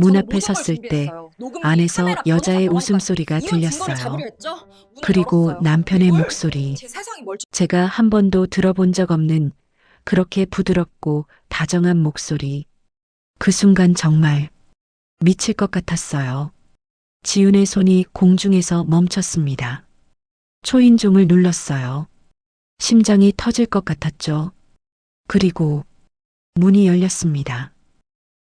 문 저는 앞에 모든 걸 섰을 때 준비했어요. 녹음기, 안에서 카메라, 여자의 전원상황까지. 웃음소리가 이혼 증거를 들렸어요. 잡으려 했죠. 문을 그리고 열었어요. 근데 남편의 뭘? 목소리. 제 세상이 멀쩡. 제가 한 번도 들어본 적 없는 그렇게 부드럽고 다정한 목소리. 그 순간 정말 미칠 것 같았어요. 지훈의 손이 공중에서 멈췄습니다. 초인종을 눌렀어요. 심장이 터질 것 같았죠. 그리고 문이 열렸습니다.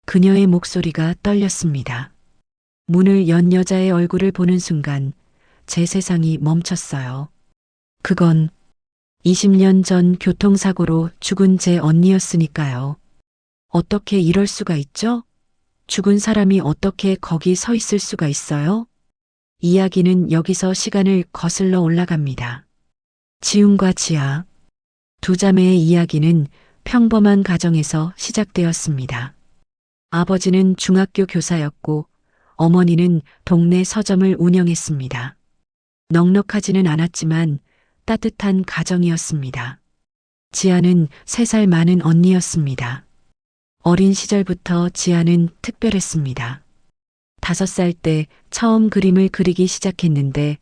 그녀의 목소리가 떨렸습니다. 문을 연 여자의 얼굴을 보는 순간 제 세상이 멈췄어요. 그건 20년 전 교통사고로 죽은 제 언니였으니까요. 어떻게 이럴 수가 있죠? 죽은 사람이 어떻게 거기 서 있을 수가 있어요? 이야기는 여기서 시간을 거슬러 올라갑니다. 지훈과 지아. 두 자매의 이야기는 평범한 가정에서 시작되었습니다. 아버지는 중학교 교사였고 어머니는 동네 서점을 운영했습니다. 넉넉하지는 않았지만 따뜻한 가정이었습니다. 지아는 3살 많은 언니였습니다. 어린 시절부터 지아는 특별했습니다. 5살 때 처음 그림을 그리기 시작했는데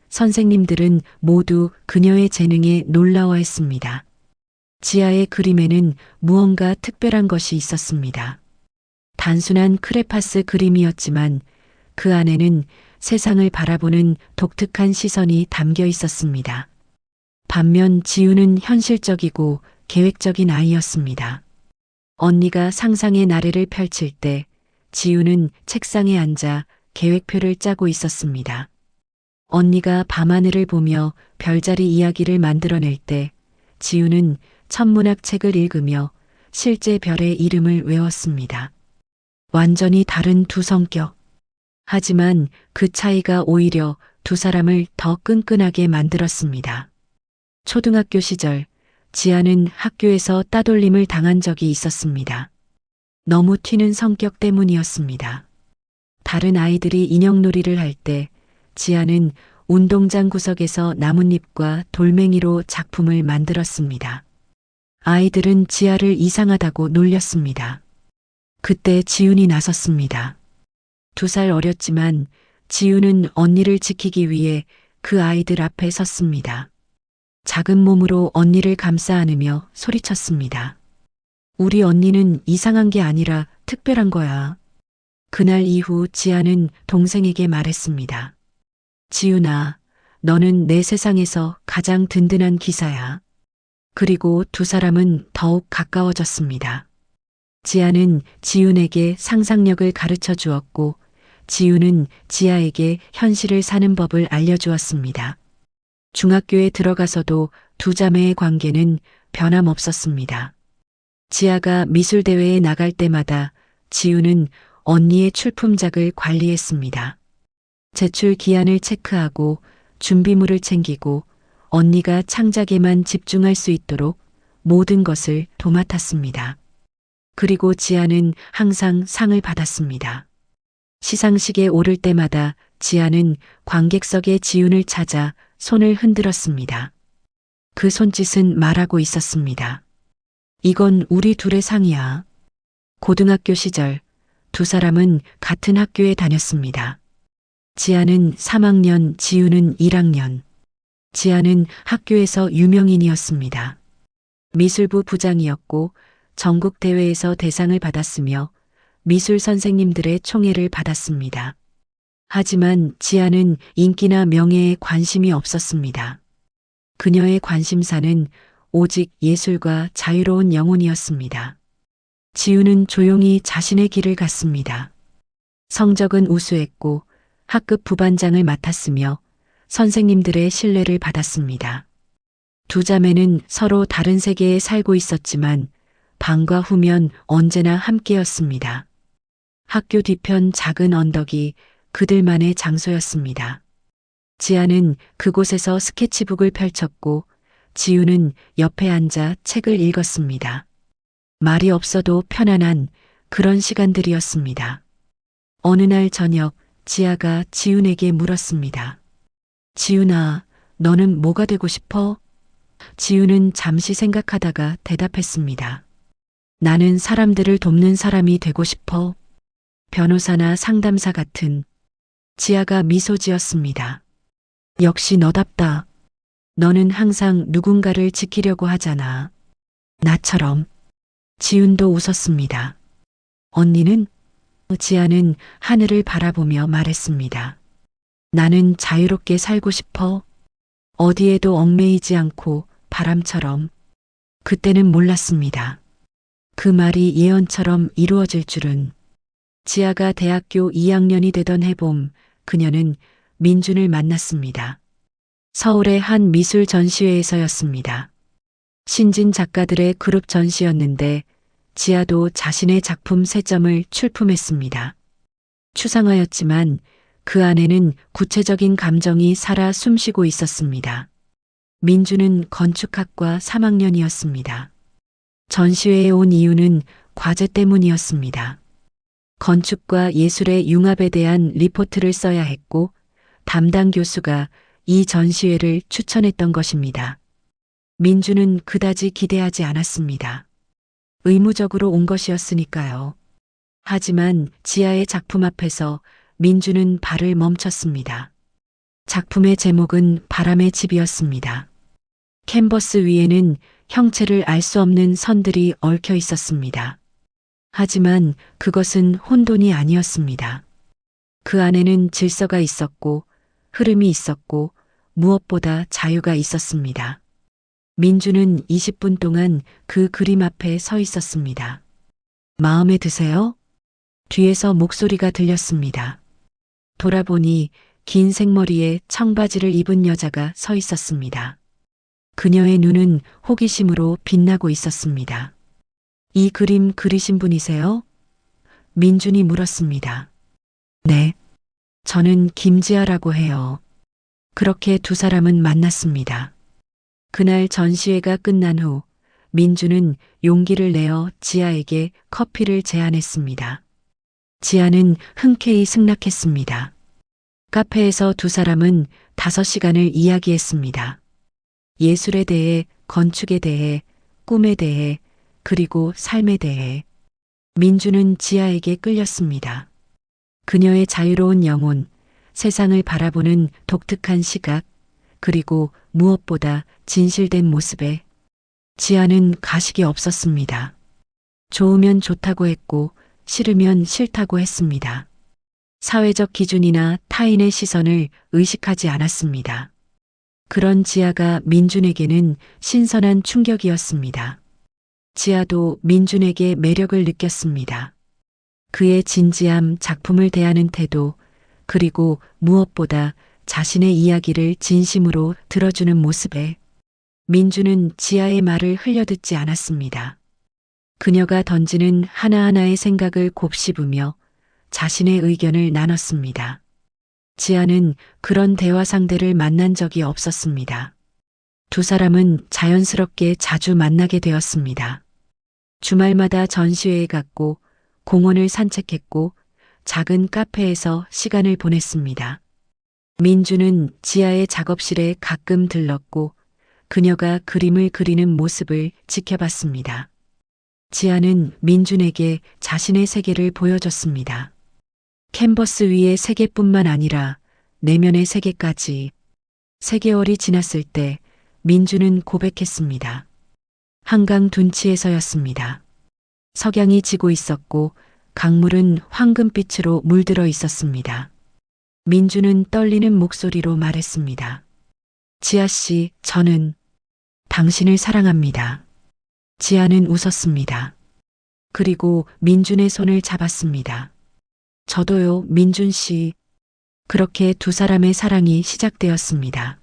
선생님들은 모두 그녀의 재능에 놀라워했습니다. 지아의 그림에는 무언가 특별한 것이 있었습니다. 단순한 크레파스 그림이었지만 그 안에는 세상을 바라보는 독특한 시선이 담겨 있었습니다. 반면 지우는 현실적이고 계획적인 아이였습니다. 언니가 상상의 나래를 펼칠 때 지우는 책상에 앉아 계획표를 짜고 있었습니다. 언니가 밤하늘을 보며 별자리 이야기를 만들어낼 때 지우는 천문학 책을 읽으며 실제 별의 이름을 외웠습니다. 완전히 다른 두 성격. 하지만 그 차이가 오히려 두 사람을 더 끈끈하게 만들었습니다. 초등학교 시절 지아는 학교에서 따돌림을 당한 적이 있었습니다. 너무 튀는 성격 때문이었습니다. 다른 아이들이 인형놀이를 할 때 지아는 운동장 구석에서 나뭇잎과 돌멩이로 작품을 만들었습니다. 아이들은 지아를 이상하다고 놀렸습니다. 그때 지훈이 나섰습니다. 2살 어렸지만 지훈은 언니를 지키기 위해 그 아이들 앞에 섰습니다. 작은 몸으로 언니를 감싸 안으며 소리쳤습니다. 우리 언니는 이상한 게 아니라 특별한 거야. 그날 이후 지아는 동생에게 말했습니다. 지훈아, 너는 내 세상에서 가장 든든한 기사야. 그리고 두 사람은 더욱 가까워졌습니다. 지아는 지훈에게 상상력을 가르쳐 주었고 지훈은 지아에게 현실을 사는 법을 알려주었습니다. 중학교에 들어가서도 두 자매의 관계는 변함없었습니다. 지아가 미술대회에 나갈 때마다 지훈은 언니의 출품작을 관리했습니다. 제출 기한을 체크하고 준비물을 챙기고 언니가 창작에만 집중할 수 있도록 모든 것을 도맡았습니다. 그리고 지아는 항상 상을 받았습니다. 시상식에 오를 때마다 지아는 관객석의 지훈을 찾아 손을 흔들었습니다. 그 손짓은 말하고 있었습니다. 이건 우리 둘의 상이야. 고등학교 시절 두 사람은 같은 학교에 다녔습니다. 지아는 3학년, 지훈은 1학년. 지아는 학교에서 유명인이었습니다. 미술부 부장이었고 전국 대회에서 대상을 받았으며 미술 선생님들의 총애를 받았습니다. 하지만 지아는 인기나 명예에 관심이 없었습니다. 그녀의 관심사는 오직 예술과 자유로운 영혼이었습니다. 지우는 조용히 자신의 길을 갔습니다. 성적은 우수했고 학급 부반장을 맡았으며 선생님들의 신뢰를 받았습니다. 두 자매는 서로 다른 세계에 살고 있었지만 방과 후면 언제나 함께였습니다. 학교 뒤편 작은 언덕이 그들만의 장소였습니다. 지아는 그곳에서 스케치북을 펼쳤고 지우는 옆에 앉아 책을 읽었습니다. 말이 없어도 편안한 그런 시간들이었습니다. 어느 날 저녁 지아가 지훈에게 물었습니다. 지훈아, 너는 뭐가 되고 싶어? 지훈은 잠시 생각하다가 대답했습니다. 나는 사람들을 돕는 사람이 되고 싶어. 변호사나 상담사 같은. 지아가 미소 지었습니다. 역시 너답다. 너는 항상 누군가를 지키려고 하잖아. 나처럼. 지훈도 웃었습니다. 언니는? 지아는 하늘을 바라보며 말했습니다. 나는 자유롭게 살고 싶어. 어디에도 얽매이지 않고 바람처럼. 그때는 몰랐습니다. 그 말이 예언처럼 이루어질 줄은. 지아가 대학교 2학년이 되던 해봄, 그녀는 민준을 만났습니다. 서울의 한 미술 전시회에서였습니다. 신진 작가들의 그룹 전시였는데 지아도 자신의 작품 3점을 출품했습니다. 추상화였지만 그 안에는 구체적인 감정이 살아 숨쉬고 있었습니다. 민준은 건축학과 3학년이었습니다. 전시회에 온 이유는 과제 때문이었습니다. 건축과 예술의 융합에 대한 리포트를 써야 했고 담당 교수가 이 전시회를 추천했던 것입니다. 민준은 그다지 기대하지 않았습니다. 의무적으로 온 것이었으니까요. 하지만 지아의 작품 앞에서 민준은 발을 멈췄습니다. 작품의 제목은 바람의 집이었습니다. 캔버스 위에는 형체를 알 수 없는 선들이 얽혀 있었습니다. 하지만 그것은 혼돈이 아니었습니다. 그 안에는 질서가 있었고 흐름이 있었고 무엇보다 자유가 있었습니다. 민준은 20분 동안 그 그림 앞에 서 있었습니다. 마음에 드세요? 뒤에서 목소리가 들렸습니다. 돌아보니 긴 생머리에 청바지를 입은 여자가 서 있었습니다. 그녀의 눈은 호기심으로 빛나고 있었습니다. 이 그림 그리신 분이세요? 민준이 물었습니다. 네. 저는 김지아라고 해요. 그렇게 두 사람은 만났습니다. 그날 전시회가 끝난 후 민준은 용기를 내어 지아에게 커피를 제안했습니다. 지아는 흔쾌히 승낙했습니다. 카페에서 두 사람은 5시간을 이야기했습니다. 예술에 대해, 건축에 대해, 꿈에 대해, 그리고 삶에 대해. 민준은 지아에게 끌렸습니다. 그녀의 자유로운 영혼, 세상을 바라보는 독특한 시각, 그리고 무엇보다 진실된 모습에. 지아는 가식이 없었습니다. 좋으면 좋다고 했고 싫으면 싫다고 했습니다. 사회적 기준이나 타인의 시선을 의식하지 않았습니다. 그런 지아가 민준에게는 신선한 충격이었습니다. 지아도 민준에게 매력을 느꼈습니다. 그의 진지함, 작품을 대하는 태도, 그리고 무엇보다 자신의 이야기를 진심으로 들어주는 모습에. 민준은 지아의 말을 흘려듣지 않았습니다. 그녀가 던지는 하나하나의 생각을 곱씹으며 자신의 의견을 나눴습니다. 지아는 그런 대화 상대를 만난 적이 없었습니다. 두 사람은 자연스럽게 자주 만나게 되었습니다. 주말마다 전시회에 갔고 공원을 산책했고 작은 카페에서 시간을 보냈습니다. 민준은 지아의 작업실에 가끔 들렀고 그녀가 그림을 그리는 모습을 지켜봤습니다. 지아는 민준에게 자신의 세계를 보여줬습니다. 캔버스 위의 세계뿐만 아니라 내면의 세계까지. 3개월이 지났을 때 민준은 고백했습니다. 한강 둔치에서였습니다. 석양이 지고 있었고 강물은 황금빛으로 물들어 있었습니다. 민준은 떨리는 목소리로 말했습니다. 지아 씨, 저는 당신을 사랑합니다. 지아는 웃었습니다. 그리고 민준의 손을 잡았습니다. 저도요, 민준 씨. 그렇게 두 사람의 사랑이 시작되었습니다.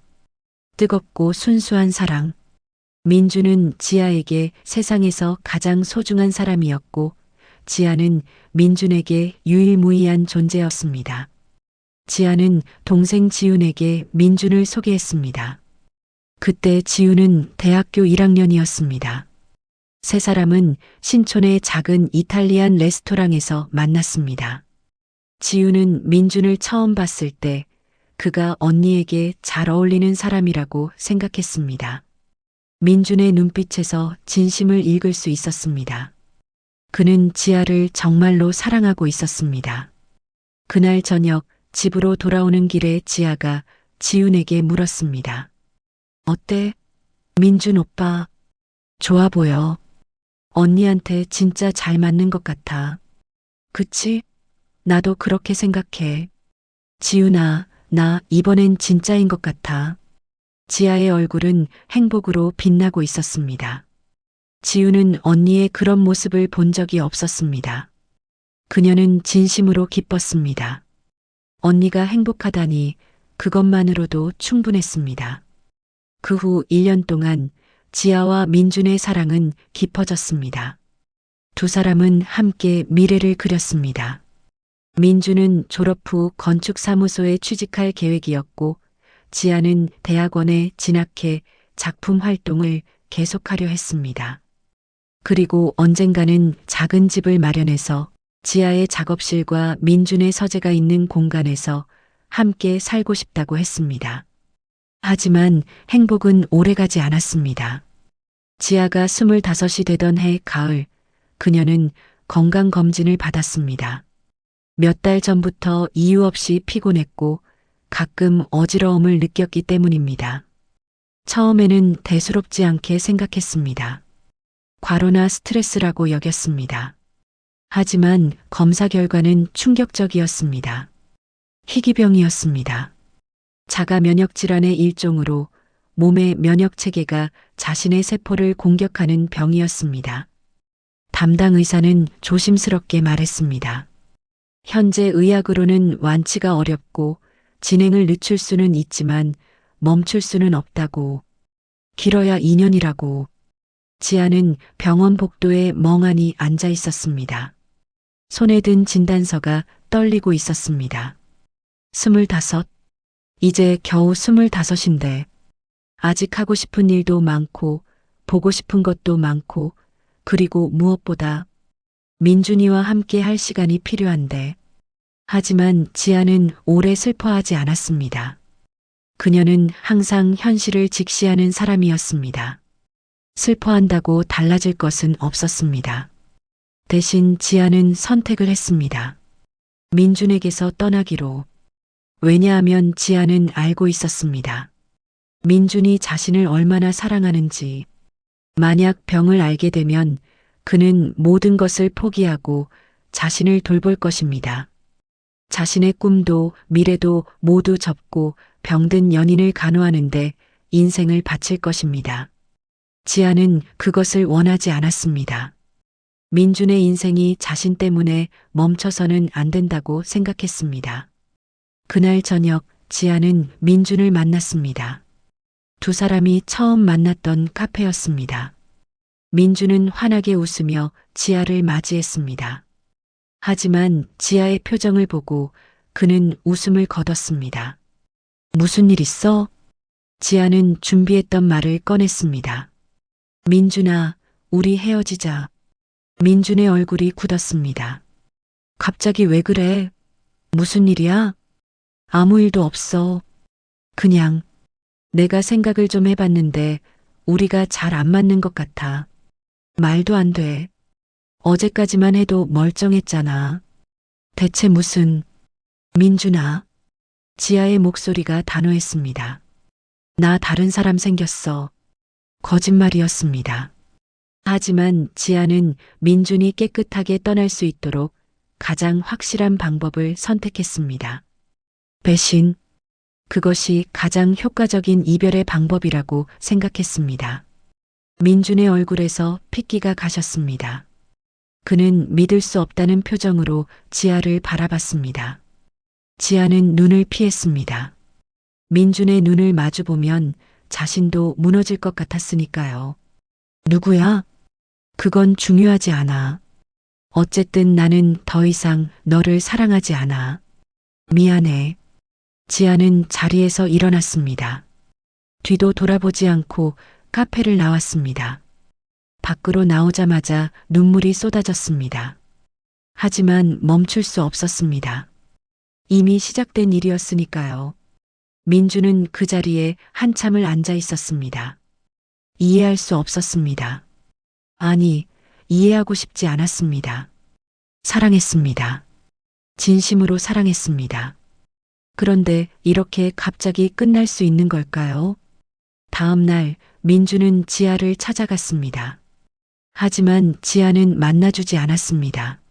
뜨겁고 순수한 사랑. 민준은 지아에게 세상에서 가장 소중한 사람이었고, 지아는 민준에게 유일무이한 존재였습니다. 지아는 동생 지훈에게 민준을 소개했습니다. 그때 지훈은 대학교 1학년이었습니다. 세 사람은 신촌의 작은 이탈리안 레스토랑에서 만났습니다. 지훈은 민준을 처음 봤을 때 그가 언니에게 잘 어울리는 사람이라고 생각했습니다. 민준의 눈빛에서 진심을 읽을 수 있었습니다. 그는 지아를 정말로 사랑하고 있었습니다. 그날 저녁 집으로 돌아오는 길에 지아가 지훈에게 물었습니다. 어때? 민준 오빠. 좋아 보여. 언니한테 진짜 잘 맞는 것 같아. 그치? 나도 그렇게 생각해. 지훈아, 나 이번엔 진짜인 것 같아. 지아의 얼굴은 행복으로 빛나고 있었습니다. 지훈은 언니의 그런 모습을 본 적이 없었습니다. 그녀는 진심으로 기뻤습니다. 언니가 행복하다니 그것만으로도 충분했습니다. 그 후 1년 동안 지아와 민준의 사랑은 깊어졌습니다. 두 사람은 함께 미래를 그렸습니다. 민준은 졸업 후 건축사무소에 취직할 계획이었고 지아는 대학원에 진학해 작품 활동을 계속하려 했습니다. 그리고 언젠가는 작은 집을 마련해서 지아의 작업실과 민준의 서재가 있는 공간에서 함께 살고 싶다고 했습니다. 하지만 행복은 오래가지 않았습니다. 지아가 25이 되던 해 가을, 그녀는 건강검진을 받았습니다. 몇 달 전부터 이유 없이 피곤했고 가끔 어지러움을 느꼈기 때문입니다. 처음에는 대수롭지 않게 생각했습니다. 과로나 스트레스라고 여겼습니다. 하지만 검사 결과는 충격적이었습니다. 희귀병이었습니다. 자가 면역 질환의 일종으로 몸의 면역 체계가 자신의 세포를 공격하는 병이었습니다. 담당 의사는 조심스럽게 말했습니다. 현재 의학으로는 완치가 어렵고 진행을 늦출 수는 있지만 멈출 수는 없다고. 길어야 2년이라고. 지아는 병원 복도에 멍하니 앉아 있었습니다. 손에 든 진단서가 떨리고 있었습니다. 25. 이제 겨우 25인데 아직 하고 싶은 일도 많고 보고 싶은 것도 많고 그리고 무엇보다 민준이와 함께 할 시간이 필요한데 하지만 지아는 오래 슬퍼하지 않았습니다. 그녀는 항상 현실을 직시하는 사람이었습니다. 슬퍼한다고 달라질 것은 없었습니다. 대신 지아는 선택을 했습니다. 민준에게서 떠나기로. 왜냐하면 지아는 알고 있었습니다. 민준이 자신을 얼마나 사랑하는지. 만약 병을 알게 되면 그는 모든 것을 포기하고 자신을 돌볼 것입니다. 자신의 꿈도 미래도 모두 접고 병든 연인을 간호하는데 인생을 바칠 것입니다. 지아는 그것을 원하지 않았습니다. 민준의 인생이 자신 때문에 멈춰서는 안 된다고 생각했습니다. 그날 저녁 지아는 민준을 만났습니다. 두 사람이 처음 만났던 카페였습니다. 민준은 환하게 웃으며 지아를 맞이했습니다. 하지만 지아의 표정을 보고 그는 웃음을 거뒀습니다. 무슨 일 있어? 지아는 준비했던 말을 꺼냈습니다. 민준아, 우리 헤어지자. 민준의 얼굴이 굳었습니다. 갑자기 왜 그래? 무슨 일이야? 아무 일도 없어. 그냥 내가 생각을 좀 해봤는데 우리가 잘 안 맞는 것 같아. 말도 안 돼. 어제까지만 해도 멀쩡했잖아. 대체 무슨... 민준아. 지아의 목소리가 단호했습니다. 나 다른 사람 생겼어. 거짓말이었습니다. 하지만 지아는 민준이 깨끗하게 떠날 수 있도록 가장 확실한 방법을 선택했습니다. 배신. 그것이 가장 효과적인 이별의 방법이라고 생각했습니다. 민준의 얼굴에서 핏기가 가셨습니다. 그는 믿을 수 없다는 표정으로 지아를 바라봤습니다. 지아는 눈을 피했습니다. 민준의 눈을 마주보면 자신도 무너질 것 같았으니까요. 누구야? 그건 중요하지 않아. 어쨌든 나는 더 이상 너를 사랑하지 않아. 미안해. 지아는 자리에서 일어났습니다. 뒤도 돌아보지 않고 카페를 나왔습니다. 밖으로 나오자마자 눈물이 쏟아졌습니다. 하지만 멈출 수 없었습니다. 이미 시작된 일이었으니까요. 민주는 그 자리에 한참을 앉아 있었습니다. 이해할 수 없었습니다. 아니, 이해하고 싶지 않았습니다. 사랑했습니다. 진심으로 사랑했습니다. 그런데 이렇게 갑자기 끝날 수 있는 걸까요? 다음 날 민주는 지아를 찾아갔습니다. 하지만 지아는 만나주지 않았습니다.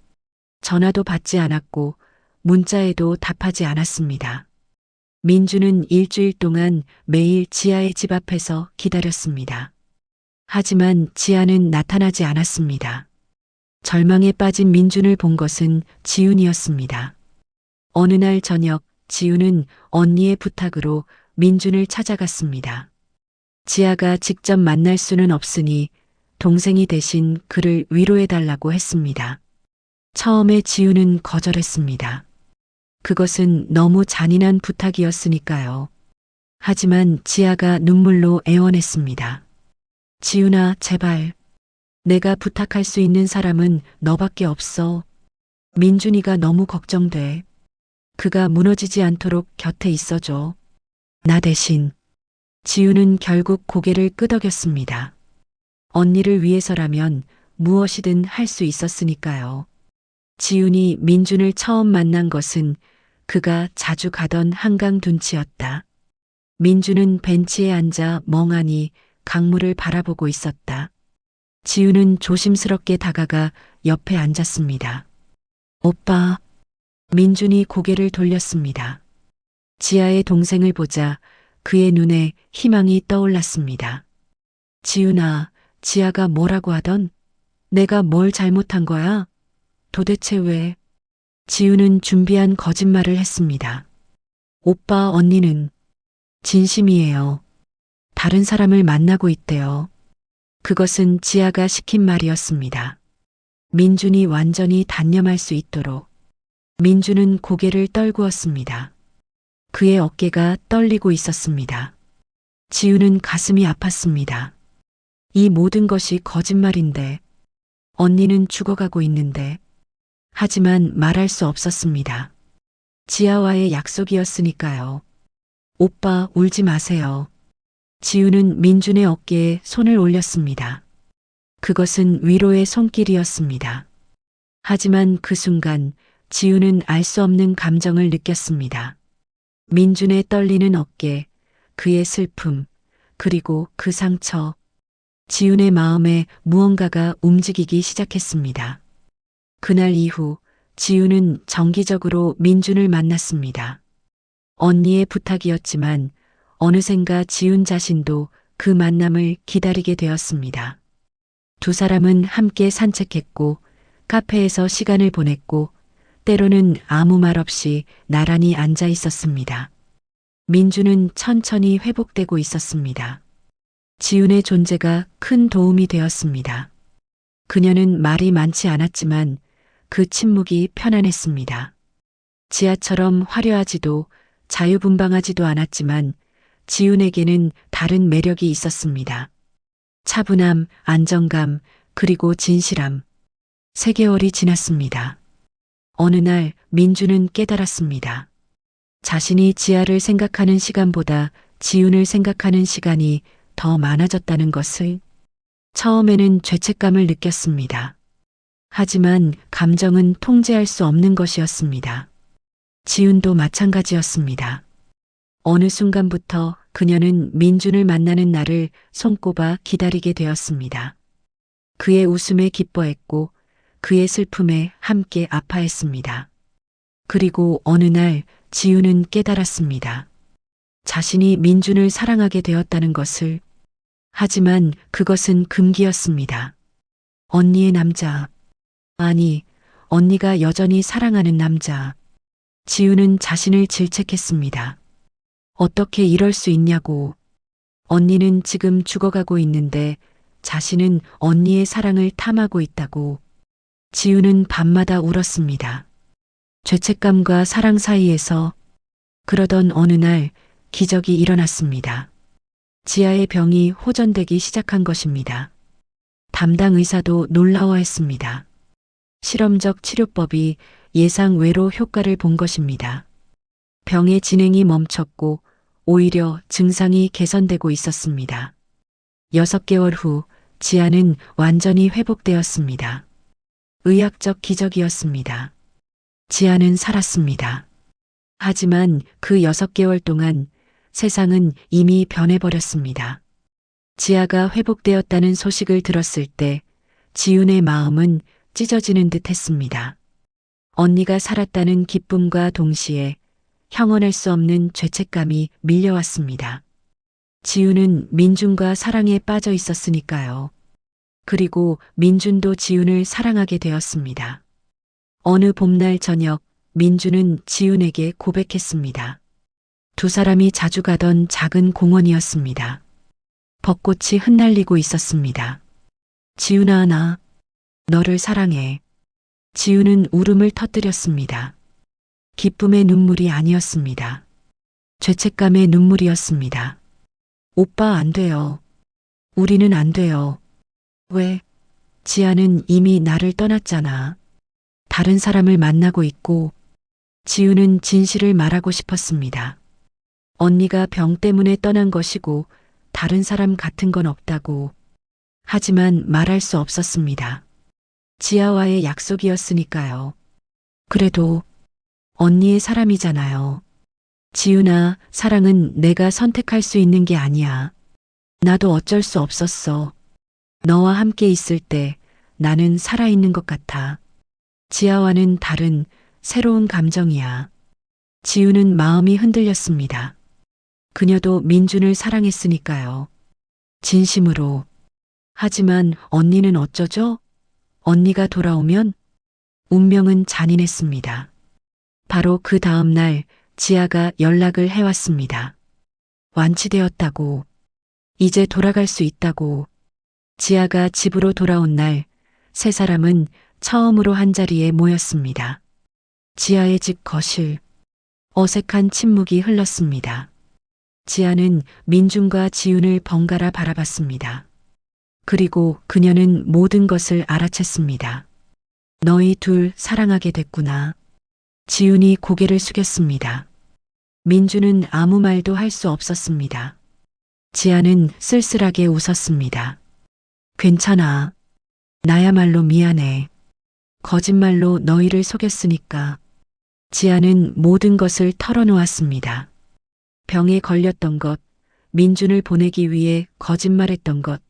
전화도 받지 않았고 문자에도 답하지 않았습니다. 민주는 일주일 동안 매일 지아의 집 앞에서 기다렸습니다. 하지만 지아는 나타나지 않았습니다. 절망에 빠진 민준을 본 것은 지훈이었습니다. 어느 날 저녁 지훈은 언니의 부탁으로 민준을 찾아갔습니다. 지아가 직접 만날 수는 없으니 동생이 대신 그를 위로해달라고 했습니다. 처음에 지훈은 거절했습니다. 그것은 너무 잔인한 부탁이었으니까요. 하지만 지아가 눈물로 애원했습니다. 지훈아, 제발. 내가 부탁할 수 있는 사람은 너밖에 없어. 민준이가 너무 걱정돼. 그가 무너지지 않도록 곁에 있어줘. 나 대신. 지훈은 결국 고개를 끄덕였습니다. 언니를 위해서라면 무엇이든 할 수 있었으니까요. 지훈이 민준을 처음 만난 것은 그가 자주 가던 한강 둔치였다. 민준은 벤치에 앉아 멍하니 강물을 바라보고 있었다. 지훈은 조심스럽게 다가가 옆에 앉았습니다. 오빠. 민준이 고개를 돌렸습니다. 지아의 동생을 보자 그의 눈에 희망이 떠올랐습니다. 지훈아, 지아가 뭐라고 하던? 내가 뭘 잘못한 거야? 도대체 왜? 지훈은 준비한 거짓말을 했습니다. 오빠, 언니는 진심이에요. 다른 사람을 만나고 있대요. 그것은 지아가 시킨 말이었습니다. 민준이 완전히 단념할 수 있도록. 민준은 고개를 떨구었습니다. 그의 어깨가 떨리고 있었습니다. 지훈은 가슴이 아팠습니다. 이 모든 것이 거짓말인데, 언니는 죽어가고 있는데, 하지만 말할 수 없었습니다. 지아와의 약속이었으니까요. 오빠, 울지 마세요. 지훈은 민준의 어깨에 손을 올렸습니다. 그것은 위로의 손길이었습니다. 하지만 그 순간 지훈은 알 수 없는 감정을 느꼈습니다. 민준의 떨리는 어깨, 그의 슬픔, 그리고 그 상처. 지훈의 마음에 무언가가 움직이기 시작했습니다. 그날 이후 지훈은 정기적으로 민준을 만났습니다. 언니의 부탁이었지만 어느샌가 지훈 자신도 그 만남을 기다리게 되었습니다. 두 사람은 함께 산책했고 카페에서 시간을 보냈고 때로는 아무 말 없이 나란히 앉아 있었습니다. 민준은 천천히 회복되고 있었습니다. 지훈의 존재가 큰 도움이 되었습니다. 그녀는 말이 많지 않았지만 그 침묵이 편안했습니다. 지아처럼 화려하지도 자유분방하지도 않았지만 지훈에게는 다른 매력이 있었습니다. 차분함, 안정감, 그리고 진실함. 3개월이 지났습니다. 어느 날 민준은 깨달았습니다. 자신이 지아를 생각하는 시간보다 지훈을 생각하는 시간이 더 많아졌다는 것을. 처음에는 죄책감을 느꼈습니다. 하지만 감정은 통제할 수 없는 것이었습니다. 지훈도 마찬가지였습니다. 어느 순간부터 그녀는 민준을 만나는 날을 손꼽아 기다리게 되었습니다. 그의 웃음에 기뻐했고 그의 슬픔에 함께 아파했습니다. 그리고 어느 날 지훈은 깨달았습니다. 자신이 민준을 사랑하게 되었다는 것을. 하지만 그것은 금기였습니다. 언니의 남자. 아니, 언니가 여전히 사랑하는 남자. 지훈은 자신을 질책했습니다. 어떻게 이럴 수 있냐고. 언니는 지금 죽어가고 있는데 자신은 언니의 사랑을 탐하고 있다고. 지훈은 밤마다 울었습니다. 죄책감과 사랑 사이에서. 그러던 어느 날 기적이 일어났습니다. 지아의 병이 호전되기 시작한 것입니다. 담당 의사도 놀라워했습니다. 실험적 치료법이 예상 외로 효과를 본 것입니다. 병의 진행이 멈췄고 오히려 증상이 개선되고 있었습니다. 6개월 후 지아는 완전히 회복되었습니다. 의학적 기적이었습니다. 지아는 살았습니다. 하지만 그 6개월 동안 세상은 이미 변해버렸습니다. 지아가 회복되었다는 소식을 들었을 때 지훈의 마음은 찢어지는 듯 했습니다. 언니가 살았다는 기쁨과 동시에 형언할 수 없는 죄책감이 밀려왔습니다. 지훈은 민준과 사랑에 빠져 있었으니까요. 그리고 민준도 지훈을 사랑하게 되었습니다. 어느 봄날 저녁 민준은 지훈에게 고백했습니다. 두 사람이 자주 가던 작은 공원이었습니다. 벚꽃이 흩날리고 있었습니다. 지훈아, 나 너를 사랑해. 지훈은 울음을 터뜨렸습니다. 기쁨의 눈물이 아니었습니다. 죄책감의 눈물이었습니다. 오빠 안 돼요. 우리는 안 돼요. 왜? 지아는 이미 나를 떠났잖아. 다른 사람을 만나고 있고. 지우는 진실을 말하고 싶었습니다. 언니가 병 때문에 떠난 것이고 다른 사람 같은 건 없다고. 하지만 말할 수 없었습니다. 지아와의 약속이었으니까요. 그래도 언니의 사람이잖아요. 지훈아, 사랑은 내가 선택할 수 있는 게 아니야. 나도 어쩔 수 없었어. 너와 함께 있을 때 나는 살아있는 것 같아. 지아와는 다른 새로운 감정이야. 지훈은 마음이 흔들렸습니다. 그녀도 민준을 사랑했으니까요. 진심으로. 하지만 언니는 어쩌죠? 언니가 돌아오면? 운명은 잔인했습니다. 바로 그 다음 날 지아가 연락을 해왔습니다. 완치되었다고. 이제 돌아갈 수 있다고. 지아가 집으로 돌아온 날 세 사람은 처음으로 한자리에 모였습니다. 지아의 집 거실. 어색한 침묵이 흘렀습니다. 지아는 민준과 지훈을 번갈아 바라봤습니다. 그리고 그녀는 모든 것을 알아챘습니다. 너희 둘 사랑하게 됐구나. 지훈이 고개를 숙였습니다. 민준은 아무 말도 할 수 없었습니다. 지아는 쓸쓸하게 웃었습니다. 괜찮아. 나야말로 미안해. 거짓말로 너희를 속였으니까. 지아는 모든 것을 털어놓았습니다. 병에 걸렸던 것, 민준을 보내기 위해 거짓말했던 것,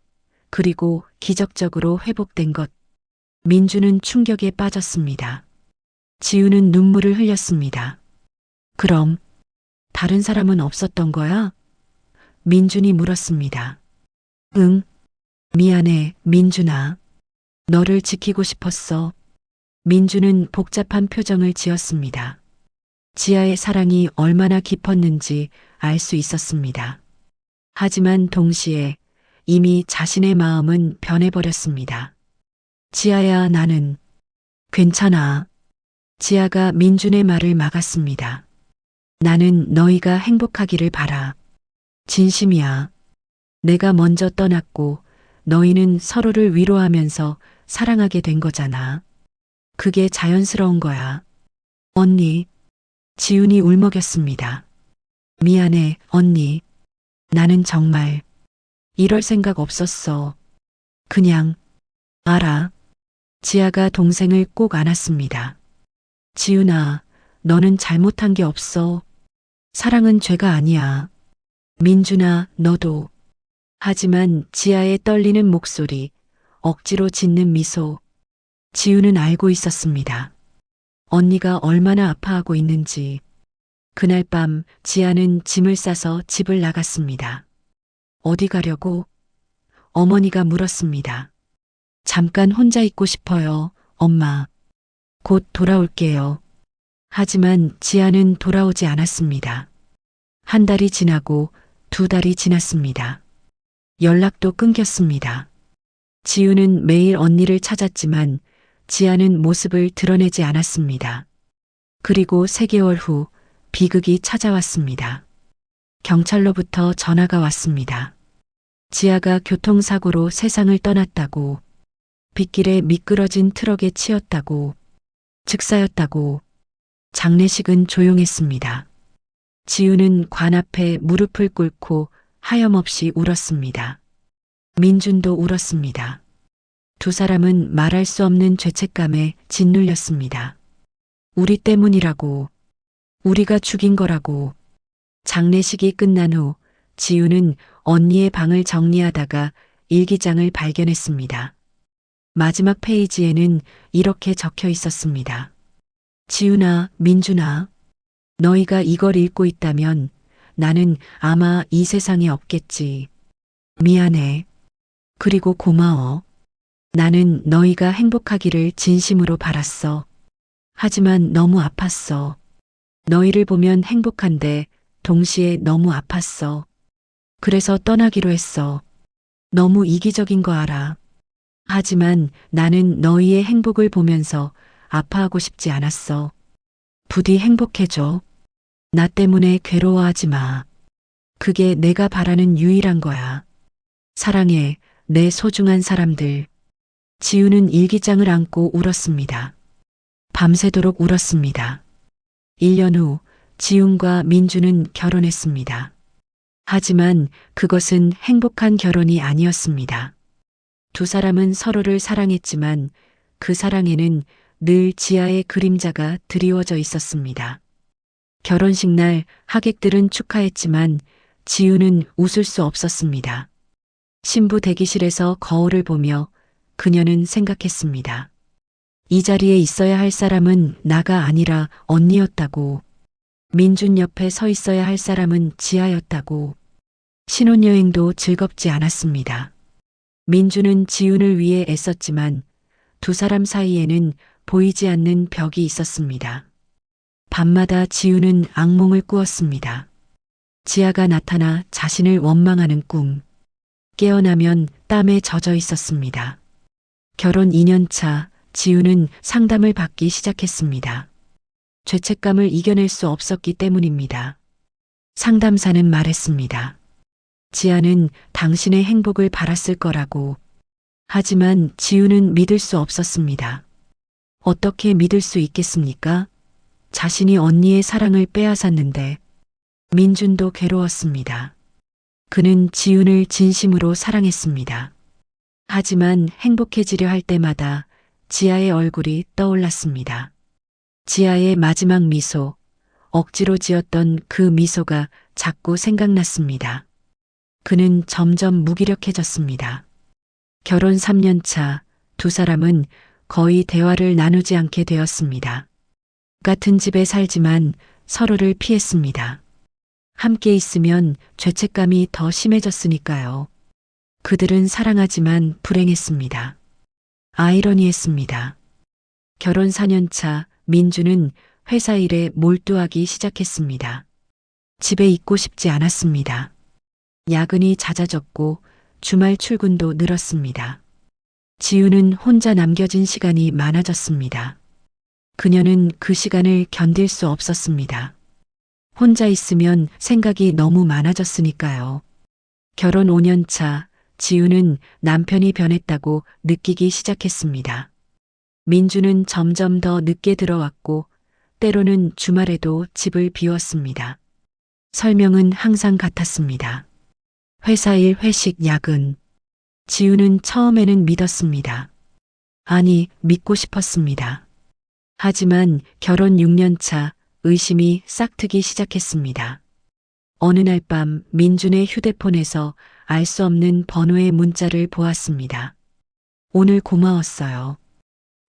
그리고 기적적으로 회복된 것. 민준은 충격에 빠졌습니다. 지우는 눈물을 흘렸습니다. 그럼 다른 사람은 없었던 거야? 민준이 물었습니다. 응. 미안해, 민준아. 너를 지키고 싶었어. 민준은 복잡한 표정을 지었습니다. 지아의 사랑이 얼마나 깊었는지 알 수 있었습니다. 하지만 동시에 이미 자신의 마음은 변해버렸습니다. 지아야, 나는 괜찮아. 지아가 민준의 말을 막았습니다. 나는 너희가 행복하기를 바라. 진심이야. 내가 먼저 떠났고 너희는 서로를 위로하면서 사랑하게 된 거잖아. 그게 자연스러운 거야. 언니. 지훈이 울먹였습니다. 미안해, 언니. 나는 정말 이럴 생각 없었어. 그냥 알아. 지아가 동생을 꼭 안았습니다. 지훈아, 너는 잘못한 게 없어. 사랑은 죄가 아니야. 민준아, 너도. 하지만 지아의 떨리는 목소리, 억지로 짓는 미소. 지훈은 알고 있었습니다. 언니가 얼마나 아파하고 있는지. 그날 밤 지아는 짐을 싸서 집을 나갔습니다. 어디 가려고? 어머니가 물었습니다. 잠깐 혼자 있고 싶어요, 엄마. 곧 돌아올게요. 하지만 지아는 돌아오지 않았습니다. 한 달이 지나고 2달이 지났습니다. 연락도 끊겼습니다. 지우는 매일 언니를 찾았지만 지아는 모습을 드러내지 않았습니다. 그리고 3개월 후 비극이 찾아왔습니다. 경찰로부터 전화가 왔습니다. 지아가 교통사고로 세상을 떠났다고, 빗길에 미끄러진 트럭에 치였다고, 즉사였다고. 장례식은 조용했습니다. 지우는 관 앞에 무릎을 꿇고 하염없이 울었습니다. 민준도 울었습니다. 두 사람은 말할 수 없는 죄책감에 짓눌렸습니다. 우리 때문이라고, 우리가 죽인 거라고. 장례식이 끝난 후 지우는 언니의 방을 정리하다가 일기장을 발견했습니다. 마지막 페이지에는 이렇게 적혀 있었습니다. 지훈아, 민준아, 너희가 이걸 읽고 있다면 나는 아마 이 세상에 없겠지. 미안해. 그리고 고마워. 나는 너희가 행복하기를 진심으로 바랐어. 하지만 너무 아팠어. 너희를 보면 행복한데 동시에 너무 아팠어. 그래서 떠나기로 했어. 너무 이기적인 거 알아. 하지만 나는 너희의 행복을 보면서 아파하고 싶지 않았어. 부디 행복해져. 나 때문에 괴로워하지 마. 그게 내가 바라는 유일한 거야. 사랑해, 내 소중한 사람들. 지우는 일기장을 안고 울었습니다. 밤새도록 울었습니다. 1년 후 지훈과 민주는 결혼했습니다. 하지만 그것은 행복한 결혼이 아니었습니다. 두 사람은 서로를 사랑했지만 그 사랑에는 늘 지아의 그림자가 드리워져 있었습니다. 결혼식 날 하객들은 축하했지만 지우는 웃을 수 없었습니다. 신부 대기실에서 거울을 보며 그녀는 생각했습니다. 이 자리에 있어야 할 사람은 나가 아니라 언니였다고. 민준 옆에 서 있어야 할 사람은 지아였다고. 신혼여행도 즐겁지 않았습니다. 민준은 지훈을 위해 애썼지만 두 사람 사이에는 보이지 않는 벽이 있었습니다. 밤마다 지훈은 악몽을 꾸었습니다. 지아가 나타나 자신을 원망하는 꿈. 깨어나면 땀에 젖어 있었습니다. 결혼 2년 차 지훈은 상담을 받기 시작했습니다. 죄책감을 이겨낼 수 없었기 때문입니다. 상담사는 말했습니다. 지아는 당신의 행복을 바랐을 거라고. 하지만 지훈은 믿을 수 없었습니다. 어떻게 믿을 수 있겠습니까? 자신이 언니의 사랑을 빼앗았는데. 민준도 괴로웠습니다. 그는 지훈을 진심으로 사랑했습니다. 하지만 행복해지려 할 때마다 지아의 얼굴이 떠올랐습니다. 지아의 마지막 미소, 억지로 지었던 그 미소가 자꾸 생각났습니다. 그는 점점 무기력해졌습니다. 결혼 3년 차 두 사람은 거의 대화를 나누지 않게 되었습니다. 같은 집에 살지만 서로를 피했습니다. 함께 있으면 죄책감이 더 심해졌으니까요. 그들은 사랑하지만 불행했습니다. 아이러니했습니다. 결혼 4년 차 민주는 회사 일에 몰두하기 시작했습니다. 집에 있고 싶지 않았습니다. 야근이 잦아졌고 주말 출근도 늘었습니다. 지우는 혼자 남겨진 시간이 많아졌습니다. 그녀는 그 시간을 견딜 수 없었습니다. 혼자 있으면 생각이 너무 많아졌으니까요. 결혼 5년 차 지우는 남편이 변했다고 느끼기 시작했습니다. 민주는 점점 더 늦게 들어왔고 때로는 주말에도 집을 비웠습니다. 설명은 항상 같았습니다. 회사 일, 회식, 야근. 지우는 처음에는 믿었습니다. 아니, 믿고 싶었습니다. 하지만 결혼 6년 차 의심이 싹트기 시작했습니다. 어느 날 밤 민준의 휴대폰에서 알 수 없는 번호의 문자를 보았습니다. 오늘 고마웠어요.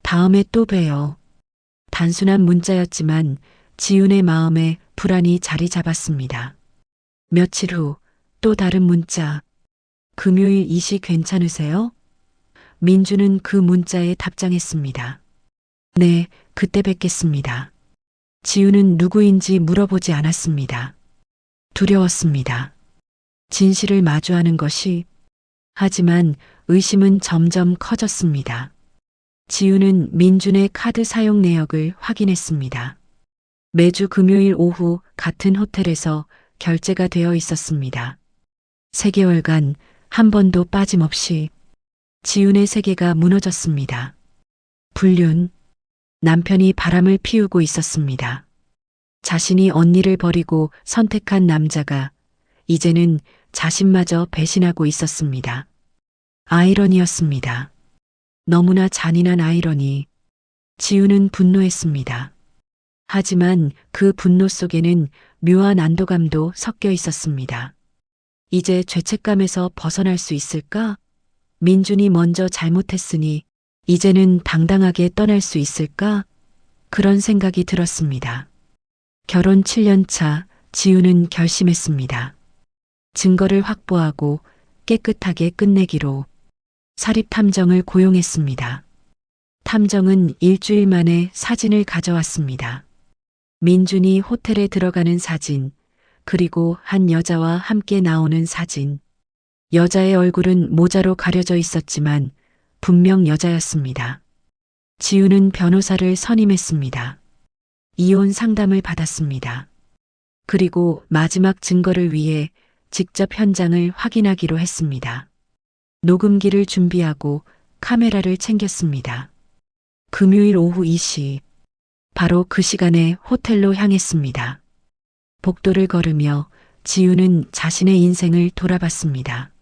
다음에 또 봬요. 단순한 문자였지만 지훈의 마음에 불안이 자리 잡았습니다. 며칠 후 또 다른 문자. 금요일 이 시 괜찮으세요? 민주는 그 문자에 답장했습니다. 네, 그때 뵙겠습니다. 지훈은 누구인지 물어보지 않았습니다. 두려웠습니다. 진실을 마주하는 것이. 하지만 의심은 점점 커졌습니다. 지훈은 민준의 카드 사용 내역을 확인했습니다. 매주 금요일 오후 같은 호텔에서 결제가 되어 있었습니다. 3개월간 한 번도 빠짐없이. 지훈의 세계가 무너졌습니다. 불륜. 남편이 바람을 피우고 있었습니다. 자신이 언니를 버리고 선택한 남자가 이제는 자신마저 배신하고 있었습니다. 아이러니였습니다. 너무나 잔인한 아이러니. 지우는 분노했습니다. 하지만 그 분노 속에는 묘한 안도감도 섞여 있었습니다. 이제 죄책감에서 벗어날 수 있을까? 민준이 먼저 잘못했으니 이제는 당당하게 떠날 수 있을까? 그런 생각이 들었습니다. 결혼 7년 차 지우는 결심했습니다. 증거를 확보하고 깨끗하게 끝내기로 사립탐정을 고용했습니다. 탐정은 일주일 만에 사진을 가져왔습니다. 민준이 호텔에 들어가는 사진, 그리고 한 여자와 함께 나오는 사진. 여자의 얼굴은 모자로 가려져 있었지만 분명 여자였습니다. 지우는 변호사를 선임했습니다. 이혼 상담을 받았습니다. 그리고 마지막 증거를 위해 직접 현장을 확인하기로 했습니다. 녹음기를 준비하고 카메라를 챙겼습니다. 금요일 오후 2시, 바로 그 시간에 호텔로 향했습니다. 복도를 걸으며 지우는 자신의 인생을 돌아봤습니다.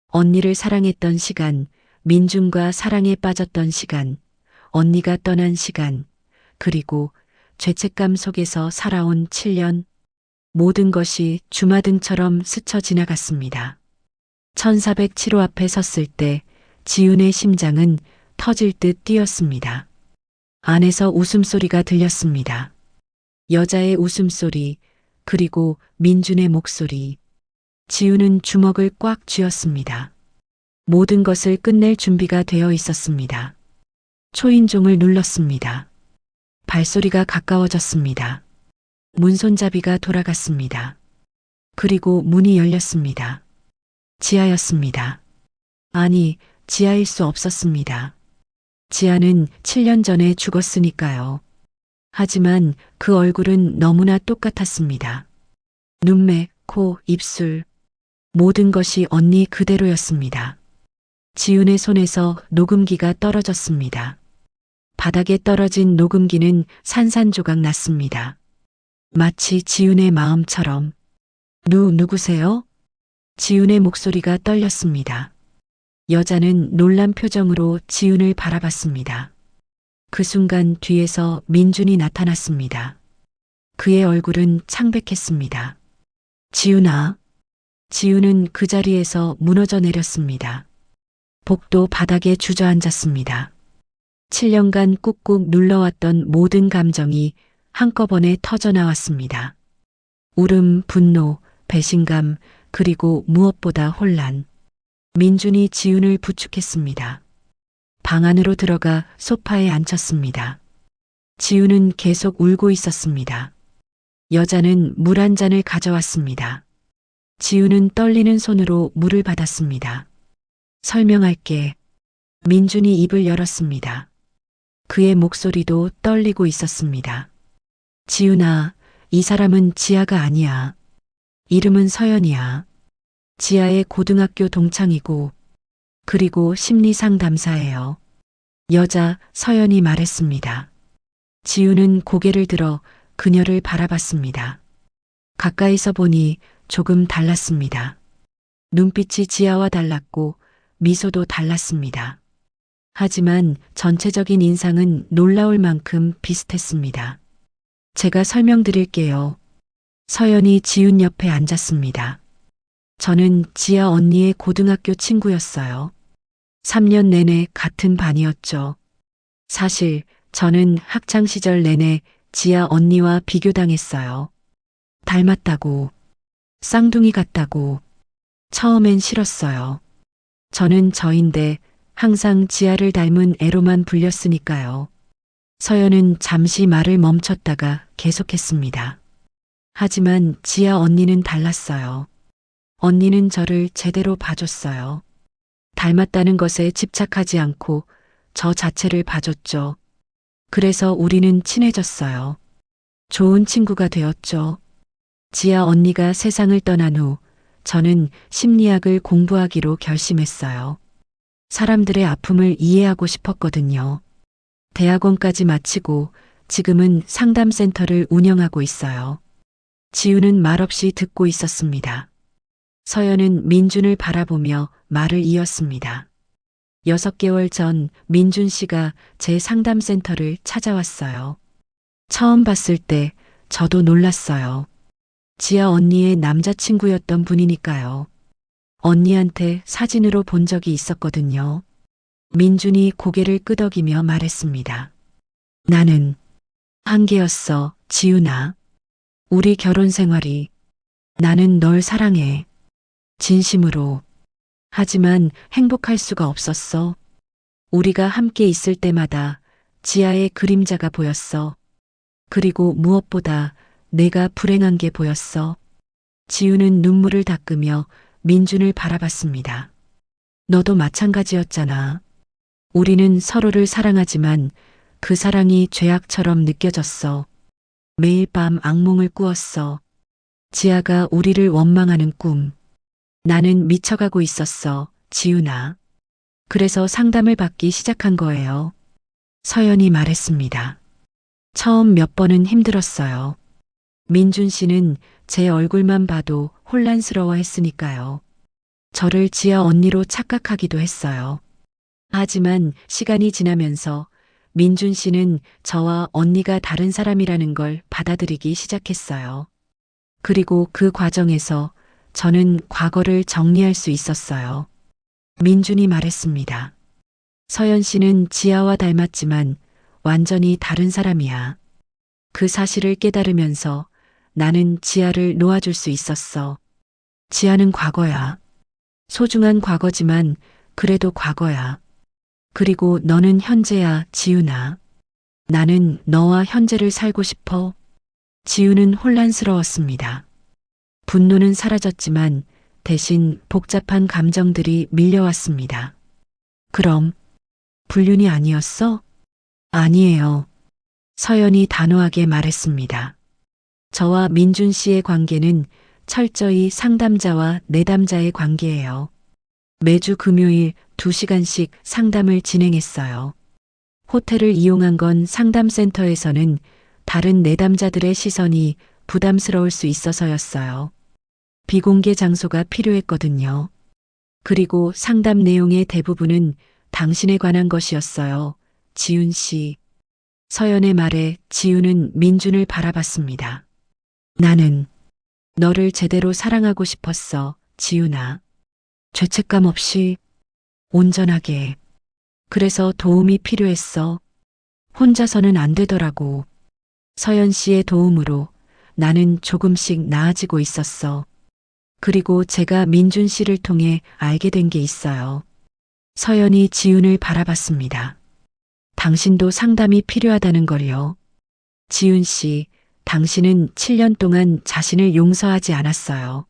언니를 사랑했던 시간, 민준과 사랑에 빠졌던 시간, 언니가 떠난 시간, 그리고 죄책감 속에서 살아온 7년, 모든 것이 주마등처럼 스쳐 지나갔습니다. 1407호 앞에 섰을 때 지훈의 심장은 터질 듯 뛰었습니다. 안에서 웃음소리가 들렸습니다. 여자의 웃음소리, 그리고 민준의 목소리. 지훈은 주먹을 꽉 쥐었습니다. 모든 것을 끝낼 준비가 되어 있었습니다. 초인종을 눌렀습니다. 발소리가 가까워졌습니다. 문손잡이가 돌아갔습니다. 그리고 문이 열렸습니다. 지아였습니다. 아니, 지아일 수 없었습니다. 지아는 7년 전에 죽었으니까요. 하지만 그 얼굴은 너무나 똑같았습니다. 눈매, 코, 입술, 모든 것이 언니 그대로였습니다. 지훈의 손에서 녹음기가 떨어졌습니다. 바닥에 떨어진 녹음기는 산산조각 났습니다. 마치 지훈의 마음처럼. 누구세요? 지훈의 목소리가 떨렸습니다. 여자는 놀란 표정으로 지훈을 바라봤습니다. 그 순간 뒤에서 민준이 나타났습니다. 그의 얼굴은 창백했습니다. 지훈아. 지훈은 그 자리에서 무너져 내렸습니다. 복도 바닥에 주저앉았습니다. 7년간 꾹꾹 눌러왔던 모든 감정이 한꺼번에 터져나왔습니다. 울음, 분노, 배신감, 그리고 무엇보다 혼란. 민준이 지훈을 부축했습니다. 방 안으로 들어가 소파에 앉혔습니다. 지훈은 계속 울고 있었습니다. 여자는 물 한 잔을 가져왔습니다. 지훈은 떨리는 손으로 물을 받았습니다. 설명할게. 민준이 입을 열었습니다. 그의 목소리도 떨리고 있었습니다. 지훈아, 이 사람은 지아가 아니야. 이름은 서연이야. 지아의 고등학교 동창이고, 그리고 심리상담사예요. 여자 서연이 말했습니다. 지훈은 고개를 들어 그녀를 바라봤습니다. 가까이서 보니 조금 달랐습니다. 눈빛이 지아와 달랐고 미소도 달랐습니다. 하지만 전체적인 인상은 놀라울 만큼 비슷했습니다. 제가 설명드릴게요. 서연이 지훈 옆에 앉았습니다. 저는 지아 언니의 고등학교 친구였어요. 3년 내내 같은 반이었죠. 사실 저는 학창시절 내내 지아 언니와 비교당했어요. 닮았다고, 쌍둥이 같다고. 처음엔 싫었어요. 저는 저인데 항상 지아를 닮은 애로만 불렸으니까요. 서연은 잠시 말을 멈췄다가 계속했습니다. 하지만 지아 언니는 달랐어요. 언니는 저를 제대로 봐줬어요. 닮았다는 것에 집착하지 않고 저 자체를 봐줬죠. 그래서 우리는 친해졌어요. 좋은 친구가 되었죠. 지아 언니가 세상을 떠난 후 저는 심리학을 공부하기로 결심했어요. 사람들의 아픔을 이해하고 싶었거든요. 대학원까지 마치고 지금은 상담센터를 운영하고 있어요. 지우는 말없이 듣고 있었습니다. 서연은 민준을 바라보며 말을 이었습니다. 6개월 전 민준 씨가 제 상담센터를 찾아왔어요. 처음 봤을 때 저도 놀랐어요. 지아 언니의 남자친구였던 분이니까요. 언니한테 사진으로 본 적이 있었거든요. 민준이 고개를 끄덕이며 말했습니다. 나는 한계였어, 지훈아. 우리 결혼 생활이. 나는 널 사랑해. 진심으로. 하지만 행복할 수가 없었어. 우리가 함께 있을 때마다 지아의 그림자가 보였어. 그리고 무엇보다 내가 불행한 게 보였어. 지우는 눈물을 닦으며 민준을 바라봤습니다. 너도 마찬가지였잖아. 우리는 서로를 사랑하지만 그 사랑이 죄악처럼 느껴졌어. 매일 밤 악몽을 꾸었어. 지아가 우리를 원망하는 꿈. 나는 미쳐가고 있었어, 지훈아. 그래서 상담을 받기 시작한 거예요. 서연이 말했습니다. 처음 몇 번은 힘들었어요. 민준 씨는 제 얼굴만 봐도 혼란스러워 했으니까요. 저를 지아 언니로 착각하기도 했어요. 하지만 시간이 지나면서 민준 씨는 저와 언니가 다른 사람이라는 걸 받아들이기 시작했어요. 그리고 그 과정에서 저는 과거를 정리할 수 있었어요. 민준이 말했습니다. 서연 씨는 지아와 닮았지만 완전히 다른 사람이야. 그 사실을 깨달으면서 나는 지아를 놓아줄 수 있었어. 지아는 과거야. 소중한 과거지만 그래도 과거야. 그리고 너는 현재야, 지훈아. 나는 너와 현재를 살고 싶어. 지훈은 혼란스러웠습니다. 분노는 사라졌지만 대신 복잡한 감정들이 밀려왔습니다. 그럼 불륜이 아니었어? 아니에요. 서연이 단호하게 말했습니다. 저와 민준 씨의 관계는 철저히 상담자와 내담자의 관계예요. 매주 금요일 2시간씩 상담을 진행했어요. 호텔을 이용한 건 상담센터에서는 다른 내담자들의 시선이 부담스러울 수 있어서였어요. 비공개 장소가 필요했거든요. 그리고 상담 내용의 대부분은 당신에 관한 것이었어요. 지훈 씨. 서연의 말에 지훈은 민준을 바라봤습니다. 나는 너를 제대로 사랑하고 싶었어, 지훈아. 죄책감 없이, 온전하게. 그래서 도움이 필요했어. 혼자서는 안 되더라고. 서연 씨의 도움으로 나는 조금씩 나아지고 있었어. 그리고 제가 민준 씨를 통해 알게 된 게 있어요. 서연이 지훈을 바라봤습니다. 당신도 상담이 필요하다는 걸요. 지훈 씨, 당신은 7년 동안 자신을 용서하지 않았어요.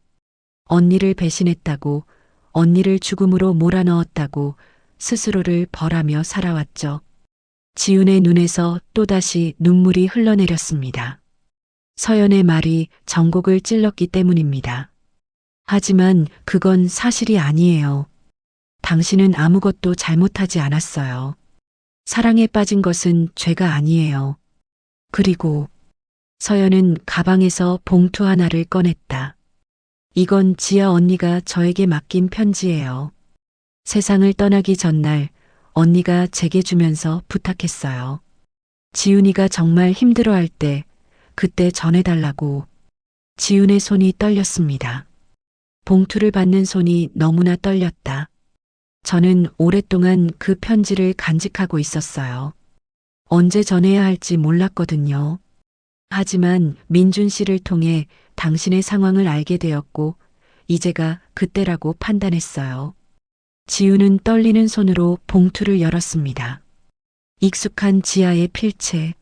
언니를 배신했다고, 언니를 죽음으로 몰아넣었다고 스스로를 벌하며 살아왔죠. 지훈의 눈에서 또다시 눈물이 흘러내렸습니다. 서연의 말이 전곡을 찔렀기 때문입니다. 하지만 그건 사실이 아니에요. 당신은 아무것도 잘못하지 않았어요. 사랑에 빠진 것은 죄가 아니에요. 그리고 서연은 가방에서 봉투 하나를 꺼냈다. 이건 지아 언니가 저에게 맡긴 편지예요. 세상을 떠나기 전날 언니가 제게 주면서 부탁했어요. 지훈이가 정말 힘들어할 때 그때 전해달라고. 지훈의 손이 떨렸습니다. 봉투를 받는 손이 너무나 떨렸다. 저는 오랫동안 그 편지를 간직하고 있었어요. 언제 전해야 할지 몰랐거든요. 하지만 민준 씨를 통해 당신의 상황을 알게 되었고 이제가 그때라고 판단했어요. 지우는 떨리는 손으로 봉투를 열었습니다. 익숙한 지아의 필체.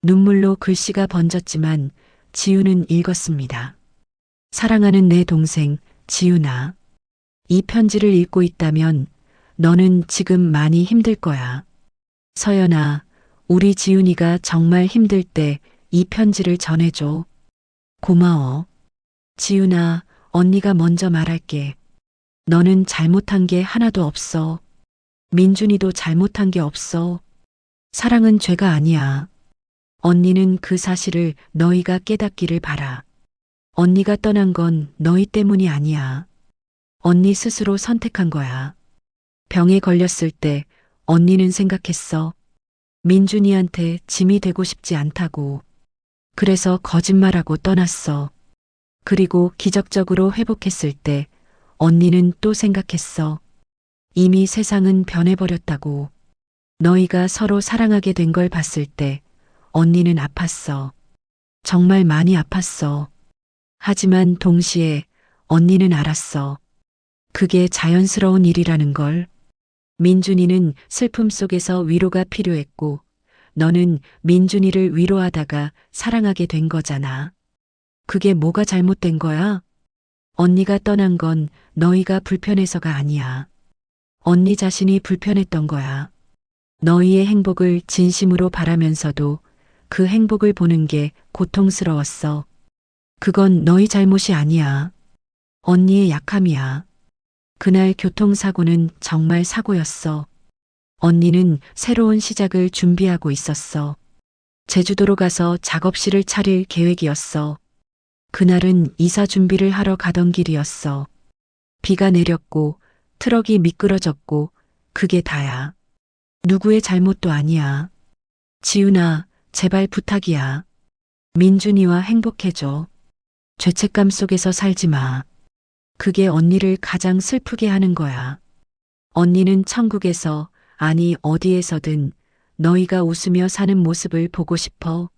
눈물로 글씨가 번졌지만 지우는 읽었습니다. 사랑하는 내 동생 지훈아. 이 편지를 읽고 있다면 너는 지금 많이 힘들 거야. 서연아, 우리 지훈이가 정말 힘들 때 이 편지를 전해줘. 고마워. 지훈아, 언니가 먼저 말할게. 너는 잘못한 게 하나도 없어. 민준이도 잘못한 게 없어. 사랑은 죄가 아니야. 언니는 그 사실을 너희가 깨닫기를 바라. 언니가 떠난 건 너희 때문이 아니야. 언니 스스로 선택한 거야. 병에 걸렸을 때 언니는 생각했어. 민준이한테 짐이 되고 싶지 않다고. 그래서 거짓말하고 떠났어. 그리고 기적적으로 회복했을 때 언니는 또 생각했어. 이미 세상은 변해버렸다고. 너희가 서로 사랑하게 된 걸 봤을 때 언니는 아팠어. 정말 많이 아팠어. 하지만 동시에 언니는 알았어. 그게 자연스러운 일이라는 걸. 민준이는 슬픔 속에서 위로가 필요했고, 너는 민준이를 위로하다가 사랑하게 된 거잖아. 그게 뭐가 잘못된 거야? 언니가 떠난 건 너희가 불편해서가 아니야. 언니 자신이 불편했던 거야. 너희의 행복을 진심으로 바라면서도 그 행복을 보는 게 고통스러웠어. 그건 너희 잘못이 아니야. 언니의 약함이야. 그날 교통사고는 정말 사고였어. 언니는 새로운 시작을 준비하고 있었어. 제주도로 가서 작업실을 차릴 계획이었어. 그날은 이사 준비를 하러 가던 길이었어. 비가 내렸고 트럭이 미끄러졌고 그게 다야. 누구의 잘못도 아니야. 지훈아, 제발 부탁이야. 민준이와 행복해져. 죄책감 속에서 살지 마. 그게 언니를 가장 슬프게 하는 거야. 언니는 천국에서, 아니 어디에서든 너희가 웃으며 사는 모습을 보고 싶어.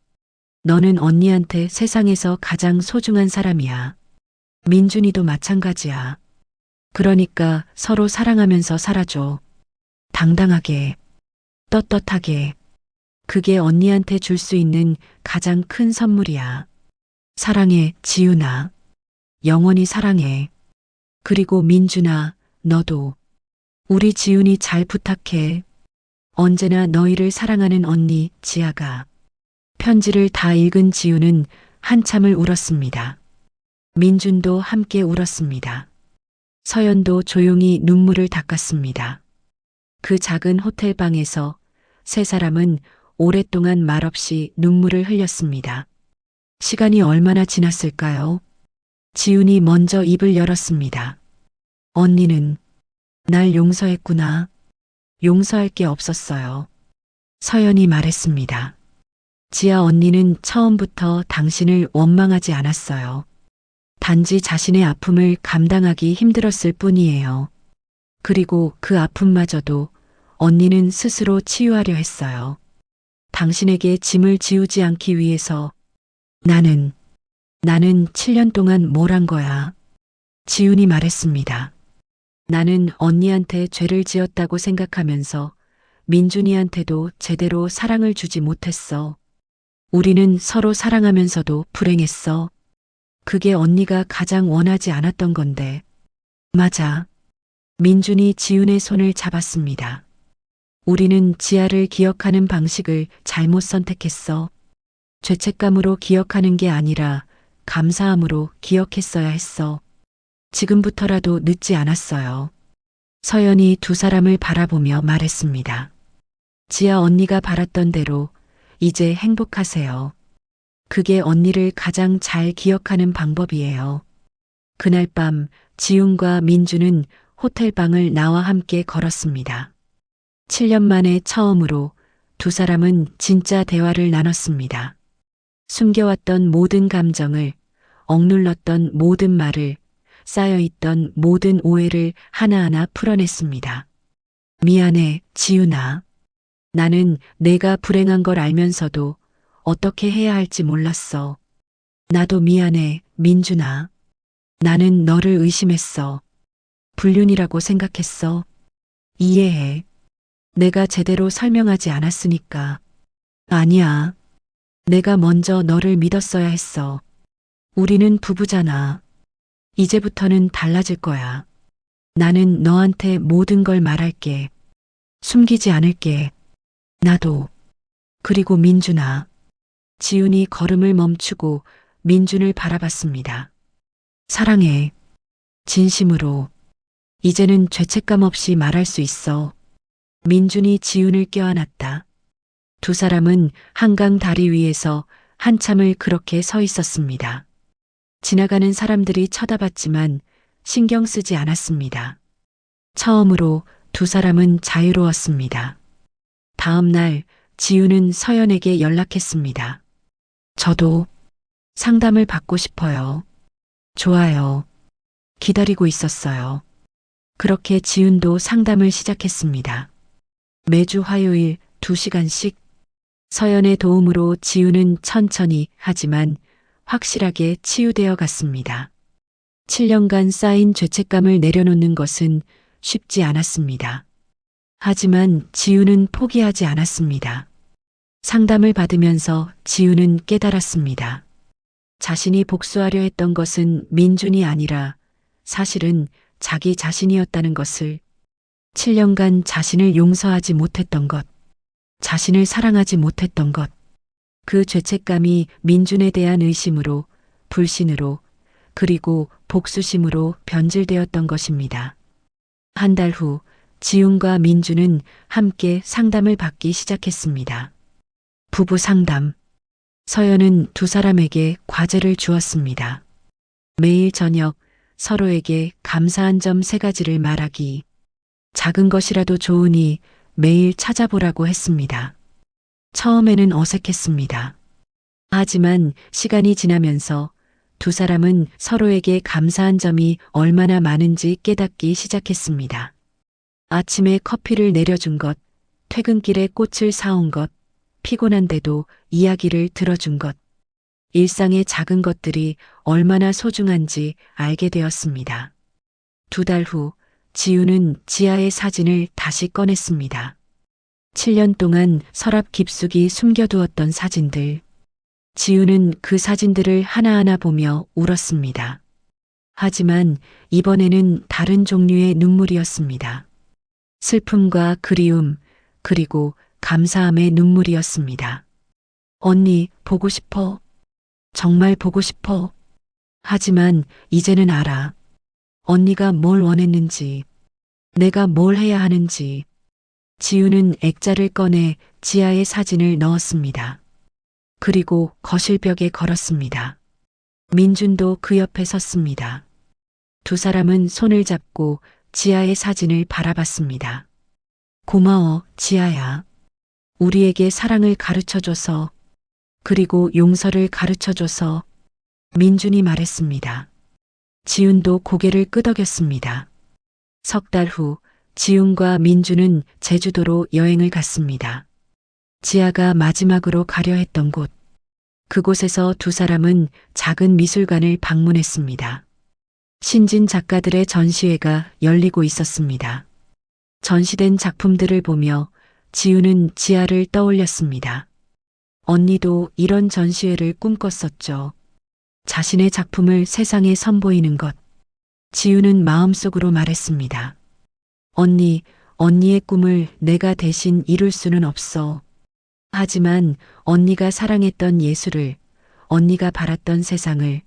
너는 언니한테 세상에서 가장 소중한 사람이야. 민준이도 마찬가지야. 그러니까 서로 사랑하면서 살아줘. 당당하게, 떳떳하게. 그게 언니한테 줄 수 있는 가장 큰 선물이야. 사랑해, 지훈아. 영원히 사랑해. 그리고 민준아, 너도. 우리 지훈이 잘 부탁해. 언제나 너희를 사랑하는 언니, 지아가. 편지를 다 읽은 지훈은 한참을 울었습니다. 민준도 함께 울었습니다. 서연도 조용히 눈물을 닦았습니다. 그 작은 호텔방에서 세 사람은 오랫동안 말없이 눈물을 흘렸습니다. 시간이 얼마나 지났을까요? 지훈이 먼저 입을 열었습니다. 언니는 날 용서했구나. 용서할 게 없었어요. 서연이 말했습니다. 지아 언니는 처음부터 당신을 원망하지 않았어요. 단지 자신의 아픔을 감당하기 힘들었을 뿐이에요. 그리고 그 아픔마저도 언니는 스스로 치유하려 했어요. 당신에게 짐을 지우지 않기 위해서. 나는 7년 동안 뭘 한 거야. 지훈이 말했습니다. 나는 언니한테 죄를 지었다고 생각하면서 민준이한테도 제대로 사랑을 주지 못했어. 우리는 서로 사랑하면서도 불행했어. 그게 언니가 가장 원하지 않았던 건데. 맞아. 민준이 지훈의 손을 잡았습니다. 우리는 지아를 기억하는 방식을 잘못 선택했어. 죄책감으로 기억하는 게 아니라 감사함으로 기억했어야 했어. 지금부터라도 늦지 않았어요. 서연이 두 사람을 바라보며 말했습니다. 지아 언니가 바랐던 대로 이제 행복하세요. 그게 언니를 가장 잘 기억하는 방법이에요. 그날 밤 지훈과 민주는 호텔방을 나와 함께 걸었습니다. 7년 만에 처음으로 두 사람은 진짜 대화를 나눴습니다. 숨겨왔던 모든 감정을, 억눌렀던 모든 말을, 쌓여있던 모든 오해를 하나하나 풀어냈습니다. 미안해, 지훈아. 나는 내가 불행한 걸 알면서도 어떻게 해야 할지 몰랐어. 나도 미안해, 민준아. 나는 너를 의심했어. 불륜이라고 생각했어. 이해해. 내가 제대로 설명하지 않았으니까. 아니야. 내가 먼저 너를 믿었어야 했어. 우리는 부부잖아. 이제부터는 달라질 거야. 나는 너한테 모든 걸 말할게. 숨기지 않을게. 나도. 그리고 민준아. 지훈이 걸음을 멈추고 민준을 바라봤습니다. 사랑해. 진심으로. 이제는 죄책감 없이 말할 수 있어. 민준이 지훈을 껴안았다. 두 사람은 한강 다리 위에서 한참을 그렇게 서 있었습니다. 지나가는 사람들이 쳐다봤지만 신경 쓰지 않았습니다. 처음으로 두 사람은 자유로웠습니다. 다음 날 지우는 서연에게 연락했습니다. 저도 상담을 받고 싶어요. 좋아요. 기다리고 있었어요. 그렇게 지훈도 상담을 시작했습니다. 매주 화요일 2시간씩 서연의 도움으로 지훈은 천천히 하지만 확실하게 치유되어 갔습니다. 7년간 쌓인 죄책감을 내려놓는 것은 쉽지 않았습니다. 하지만 지훈은 포기하지 않았습니다. 상담을 받으면서 지훈은 깨달았습니다. 자신이 복수하려 했던 것은 민준이 아니라 사실은 자기 자신이었다는 것을, 7년간 자신을 용서하지 못했던 것, 자신을 사랑하지 못했던 것, 그 죄책감이 민준에 대한 의심으로, 불신으로, 그리고 복수심으로 변질되었던 것입니다. 한 달 후 지훈과 민준은 함께 상담을 받기 시작했습니다. 부부 상담. 서연은 두 사람에게 과제를 주었습니다. 매일 저녁 서로에게 감사한 점 3가지를 말하기. 작은 것이라도 좋으니 매일 찾아보라고 했습니다. 처음에는 어색했습니다. 하지만 시간이 지나면서 두 사람은 서로에게 감사한 점이 얼마나 많은지 깨닫기 시작했습니다. 아침에 커피를 내려준 것, 퇴근길에 꽃을 사온 것, 피곤한데도 이야기를 들어준 것. 일상의 작은 것들이 얼마나 소중한지 알게 되었습니다. 2달 후 지우는 지아의 사진을 다시 꺼냈습니다. 7년 동안 서랍 깊숙이 숨겨두었던 사진들. 지우는 그 사진들을 하나하나 보며 울었습니다. 하지만 이번에는 다른 종류의 눈물이었습니다. 슬픔과 그리움, 그리고 감사함의 눈물이었습니다. 언니, 보고 싶어. 정말 보고 싶어. 하지만 이제는 알아. 언니가 뭘 원했는지, 내가 뭘 해야 하는지. 지우는 액자를 꺼내 지아의 사진을 넣었습니다. 그리고 거실벽에 걸었습니다. 민준도 그 옆에 섰습니다. 두 사람은 손을 잡고 지아의 사진을 바라봤습니다. 고마워, 지아야. 우리에게 사랑을 가르쳐줘서, 그리고 용서를 가르쳐줘서. 민준이 말했습니다. 지훈도 고개를 끄덕였습니다. 3달 후 지훈과 민준은 제주도로 여행을 갔습니다. 지아가 마지막으로 가려 했던 곳. 그곳에서 두 사람은 작은 미술관을 방문했습니다. 신진 작가들의 전시회가 열리고 있었습니다. 전시된 작품들을 보며 지우는 지아를 떠올렸습니다. 언니도 이런 전시회를 꿈꿨었죠. 자신의 작품을 세상에 선보이는 것. 지우는 마음속으로 말했습니다. 언니, 언니의 꿈을 내가 대신 이룰 수는 없어. 하지만 언니가 사랑했던 예술을, 언니가 바랐던 세상을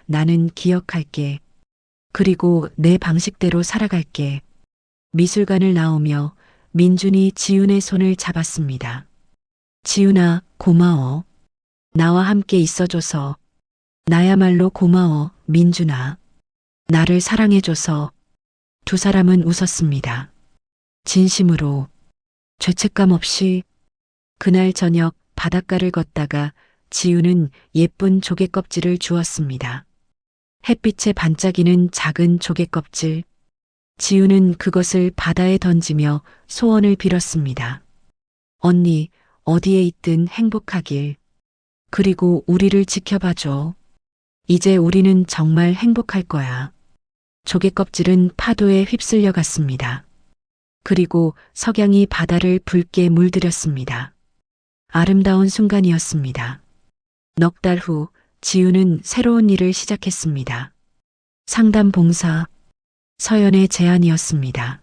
나는 기억할게. 그리고 내 방식대로 살아갈게. 미술관을 나오며 민준이 지훈의 손을 잡았습니다. 지훈아, 고마워. 나와 함께 있어줘서. 나야말로 고마워, 민준아. 나를 사랑해줘서. 두 사람은 웃었습니다. 진심으로, 죄책감 없이. 그날 저녁 바닷가를 걷다가 지우는 예쁜 조개 껍질을 주었습니다. 햇빛에 반짝이는 작은 조개 껍질. 지우는 그것을 바다에 던지며 소원을 빌었습니다. 언니, 어디에 있든 행복하길. 그리고 우리를 지켜봐줘. 이제 우리는 정말 행복할 거야. 조개 껍질은 파도에 휩쓸려 갔습니다. 그리고 석양이 바다를 붉게 물들였습니다. 아름다운 순간이었습니다. 넉 달 후 지우는 새로운 일을 시작했습니다. 상담 봉사. 서연의 제안이었습니다.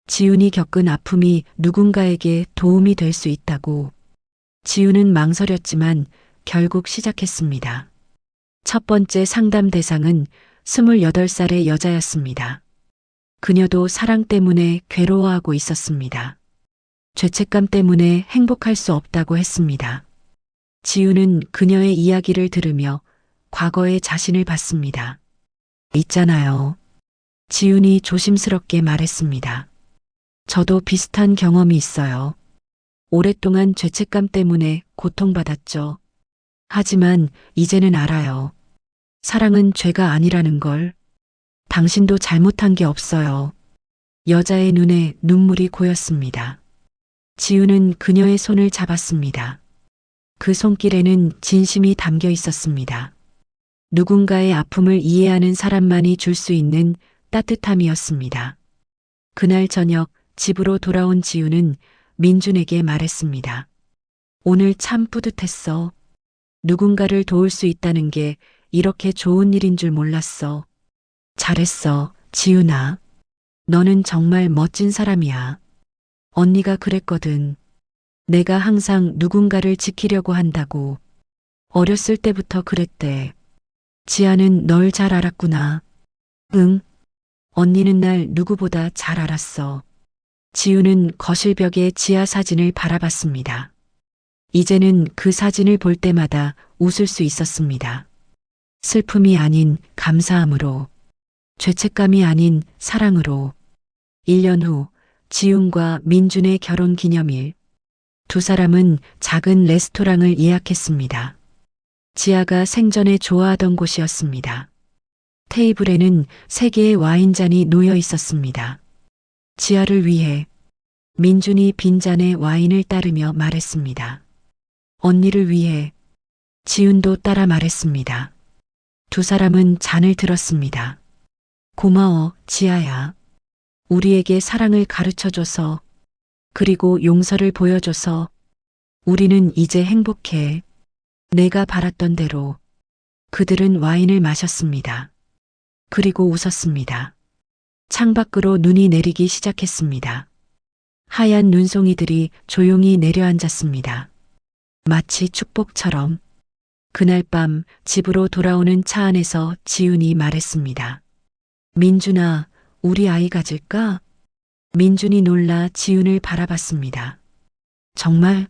지훈이 겪은 아픔이 누군가에게 도움이 될 수 있다고. 지훈은 망설였지만 결국 시작했습니다. 첫 번째 상담 대상은 28살의 여자였습니다. 그녀도 사랑 때문에 괴로워하고 있었습니다. 죄책감 때문에 행복할 수 없다고 했습니다. 지우는 그녀의 이야기를 들으며 과거의 자신을 봤습니다. 있잖아요. 지훈이 조심스럽게 말했습니다. 저도 비슷한 경험이 있어요. 오랫동안 죄책감 때문에 고통받았죠. 하지만 이제는 알아요. 사랑은 죄가 아니라는 걸. 당신도 잘못한 게 없어요. 여자의 눈에 눈물이 고였습니다. 지우는 그녀의 손을 잡았습니다. 그 손길에는 진심이 담겨 있었습니다. 누군가의 아픔을 이해하는 사람만이 줄 수 있는 따뜻함이었습니다. 그날 저녁 집으로 돌아온 지우는 민준에게 말했습니다. 오늘 참 뿌듯했어. 누군가를 도울 수 있다는 게 이렇게 좋은 일인 줄 몰랐어. 잘했어, 지훈아. 너는 정말 멋진 사람이야. 언니가 그랬거든. 내가 항상 누군가를 지키려고 한다고. 어렸을 때부터 그랬대. 지아는 널 잘 알았구나. 응. 언니는 날 누구보다 잘 알았어. 지우는 거실벽에 지아 사진을 바라봤습니다. 이제는 그 사진을 볼 때마다 웃을 수 있었습니다. 슬픔이 아닌 감사함으로, 죄책감이 아닌 사랑으로. 1년 후 지훈과 민준의 결혼 기념일. 두 사람은 작은 레스토랑을 예약했습니다. 지아가 생전에 좋아하던 곳이었습니다. 테이블에는 3개의 와인잔이 놓여 있었습니다. 지아를 위해 민준이 빈잔에 와인을 따르며 말했습니다. 언니를 위해 지훈도 따라 말했습니다. 두 사람은 잔을 들었습니다. 고마워, 지아야. 우리에게 사랑을 가르쳐줘서, 그리고 용서를 보여줘서, 우리는 이제 행복해. 내가 바랐던 대로. 그들은 와인을 마셨습니다. 그리고 웃었습니다. 창밖으로 눈이 내리기 시작했습니다. 하얀 눈송이들이 조용히 내려앉았습니다. 마치 축복처럼. 그날 밤 집으로 돌아오는 차 안에서 지훈이 말했습니다. 민준아, 우리 아이 가질까? 민준이 놀라 지훈을 바라봤습니다. 정말?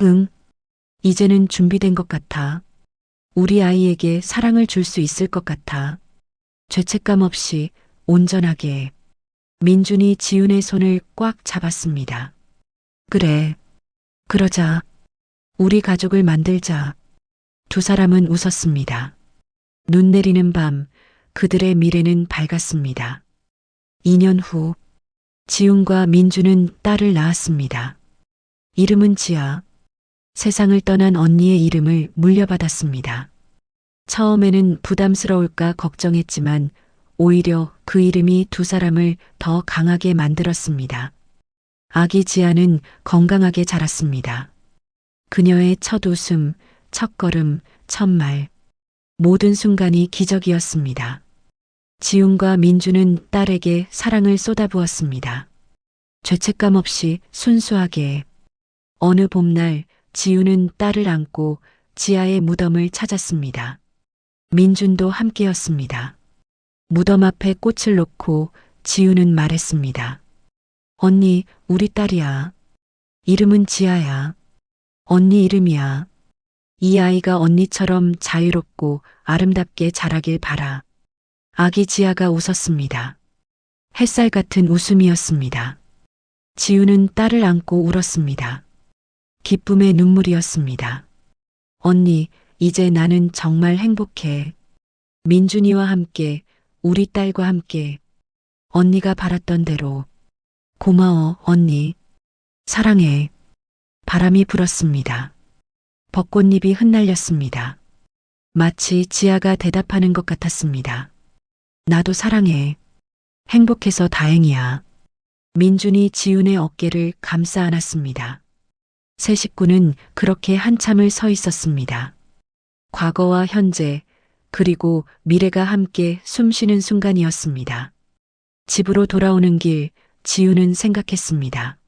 응. 이제는 준비된 것 같아. 우리 아이에게 사랑을 줄 수 있을 것 같아. 죄책감 없이 온전하게. 민준이 지훈의 손을 꽉 잡았습니다. 그래. 그러자. 우리 가족을 만들자. 두 사람은 웃었습니다. 눈 내리는 밤, 그들의 미래는 밝았습니다. 2년 후, 지훈과 민준은 딸을 낳았습니다. 이름은 지아. 세상을 떠난 언니의 이름을 물려받았습니다. 처음에는 부담스러울까 걱정했지만 오히려 그 이름이 두 사람을 더 강하게 만들었습니다. 아기 지아는 건강하게 자랐습니다. 그녀의 첫 웃음, 첫 걸음, 첫 말, 모든 순간이 기적이었습니다. 지훈과 민주는 딸에게 사랑을 쏟아부었습니다. 죄책감 없이 순수하게. 어느 봄날 지훈은 딸을 안고 지아의 무덤을 찾았습니다. 민준도 함께였습니다. 무덤 앞에 꽃을 놓고 지훈은 말했습니다. 언니, 우리 딸이야. 이름은 지아야. 언니 이름이야. 이 아이가 언니처럼 자유롭고 아름답게 자라길 바라. 아기 지아가 웃었습니다. 햇살 같은 웃음이었습니다. 지우는 딸을 안고 울었습니다. 기쁨의 눈물이었습니다. 언니, 이제 나는 정말 행복해. 민준이와 함께, 우리 딸과 함께, 언니가 바랐던 대로. 고마워, 언니. 사랑해. 바람이 불었습니다. 벚꽃잎이 흩날렸습니다. 마치 지아가 대답하는 것 같았습니다. 나도 사랑해. 행복해서 다행이야. 민준이 지훈의 어깨를 감싸 안았습니다. 세 식구는 그렇게 한참을 서 있었습니다. 과거와 현재, 그리고 미래가 함께 숨쉬는 순간이었습니다. 집으로 돌아오는 길, 지훈은 생각했습니다.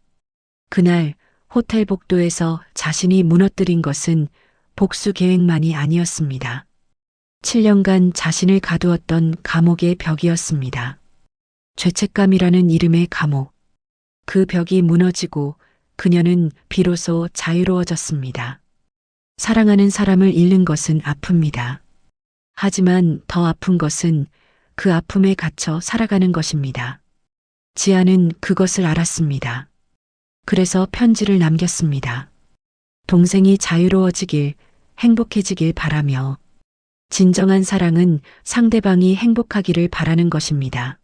그날 호텔 복도에서 자신이 무너뜨린 것은 복수 계획만이 아니었습니다. 7년간 자신을 가두었던 감옥의 벽이었습니다. 죄책감이라는 이름의 감옥. 그 벽이 무너지고 그녀는 비로소 자유로워졌습니다. 사랑하는 사람을 잃는 것은 아픕니다. 하지만 더 아픈 것은 그 아픔에 갇혀 살아가는 것입니다. 지아는 그것을 알았습니다. 그래서 편지를 남겼습니다. 동생이 자유로워지길, 행복해지길 바라며. 진정한 사랑은 상대방이 행복하기를 바라는 것입니다.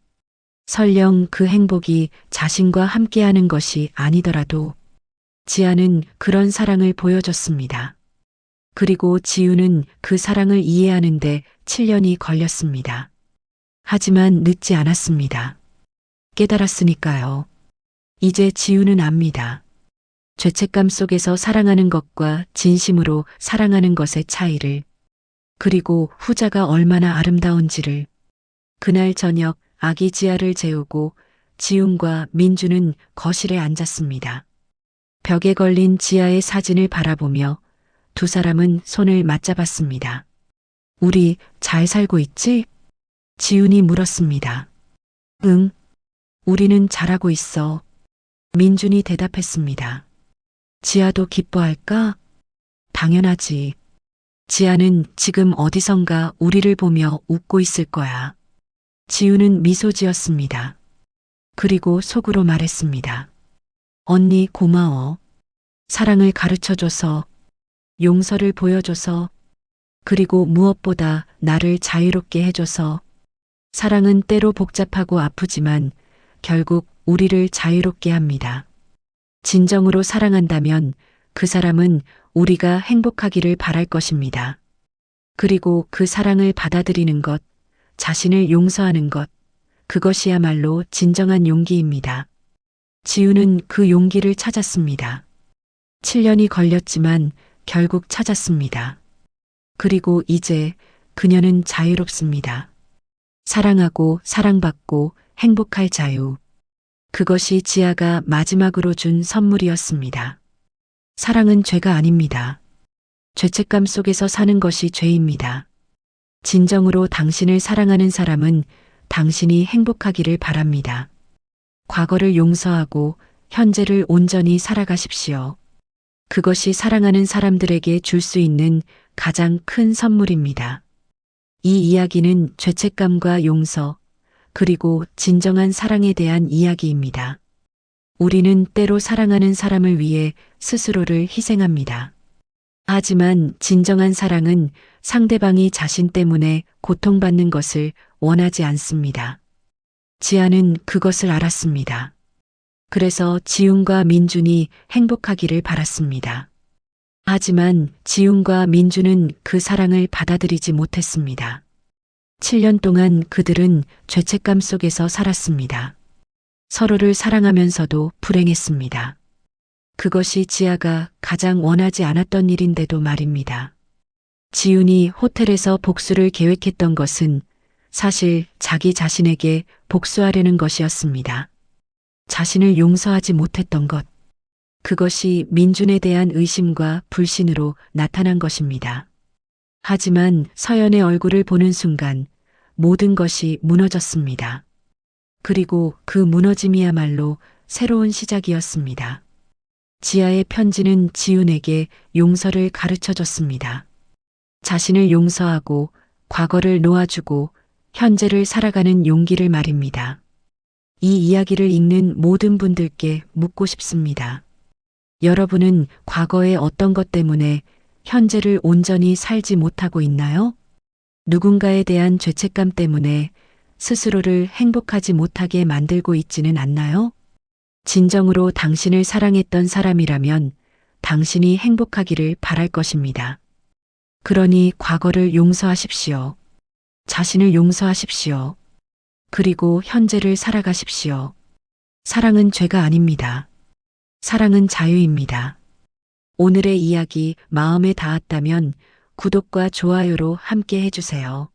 설령 그 행복이 자신과 함께하는 것이 아니더라도. 지아는 그런 사랑을 보여줬습니다. 그리고 지우는 그 사랑을 이해하는데 7년이 걸렸습니다. 하지만 늦지 않았습니다. 깨달았으니까요. 이제 지우는 압니다. 죄책감 속에서 사랑하는 것과 진심으로 사랑하는 것의 차이를, 그리고 후자가 얼마나 아름다운지를. 그날 저녁 아기 지아를 재우고 지훈과 민주는 거실에 앉았습니다. 벽에 걸린 지아의 사진을 바라보며 두 사람은 손을 맞잡았습니다. 우리 잘 살고 있지? 지훈이 물었습니다. 응, 우리는 잘하고 있어. 민준이 대답했습니다. 지아도 기뻐할까? 당연하지. 지아는 지금 어디선가 우리를 보며 웃고 있을 거야. 지우는 미소 지었습니다. 그리고 속으로 말했습니다. 언니 고마워. 사랑을 가르쳐줘서, 용서를 보여줘서, 그리고 무엇보다 나를 자유롭게 해줘서. 사랑은 때로 복잡하고 아프지만 결국 우리를 자유롭게 합니다. 진정으로 사랑한다면 그 사람은 우리가 행복하기를 바랄 것입니다. 그리고 그 사랑을 받아들이는 것, 자신을 용서하는 것, 그것이야말로 진정한 용기입니다. 지우는 그 용기를 찾았습니다. 7년이 걸렸지만 결국 찾았습니다. 그리고 이제 그녀는 자유롭습니다. 사랑하고 사랑받고 행복할 자유. 그것이 지아가 마지막으로 준 선물이었습니다. 사랑은 죄가 아닙니다. 죄책감 속에서 사는 것이 죄입니다. 진정으로 당신을 사랑하는 사람은 당신이 행복하기를 바랍니다. 과거를 용서하고 현재를 온전히 살아가십시오. 그것이 사랑하는 사람들에게 줄 수 있는 가장 큰 선물입니다. 이 이야기는 죄책감과 용서, 그리고 진정한 사랑에 대한 이야기입니다. 우리는 때로 사랑하는 사람을 위해 스스로를 희생합니다. 하지만 진정한 사랑은 상대방이 자신 때문에 고통받는 것을 원하지 않습니다. 지아는 그것을 알았습니다. 그래서 지훈과 민준이 행복하기를 바랐습니다. 하지만 지훈과 민준은 그 사랑을 받아들이지 못했습니다. 7년 동안 그들은 죄책감 속에서 살았습니다. 서로를 사랑하면서도 불행했습니다. 그것이 지아가 가장 원하지 않았던 일인데도 말입니다. 지훈이 호텔에서 복수를 계획했던 것은 사실 자기 자신에게 복수하려는 것이었습니다. 자신을 용서하지 못했던 것. 그것이 민준에 대한 의심과 불신으로 나타난 것입니다. 하지만 서연의 얼굴을 보는 순간 모든 것이 무너졌습니다. 그리고 그 무너짐이야말로 새로운 시작이었습니다. 지아의 편지는 지훈에게 용서를 가르쳐 줬습니다. 자신을 용서하고 과거를 놓아주고 현재를 살아가는 용기를 말입니다. 이 이야기를 읽는 모든 분들께 묻고 싶습니다. 여러분은 과거의 어떤 것 때문에 현재를 온전히 살지 못하고 있나요? 누군가에 대한 죄책감 때문에 스스로를 행복하지 못하게 만들고 있지는 않나요? 진정으로 당신을 사랑했던 사람이라면 당신이 행복하기를 바랄 것입니다. 그러니 과거를 용서하십시오. 자신을 용서하십시오. 그리고 현재를 살아가십시오. 사랑은 죄가 아닙니다. 사랑은 자유입니다. 오늘의 이야기 마음에 닿았다면 구독과 좋아요로 함께 해주세요.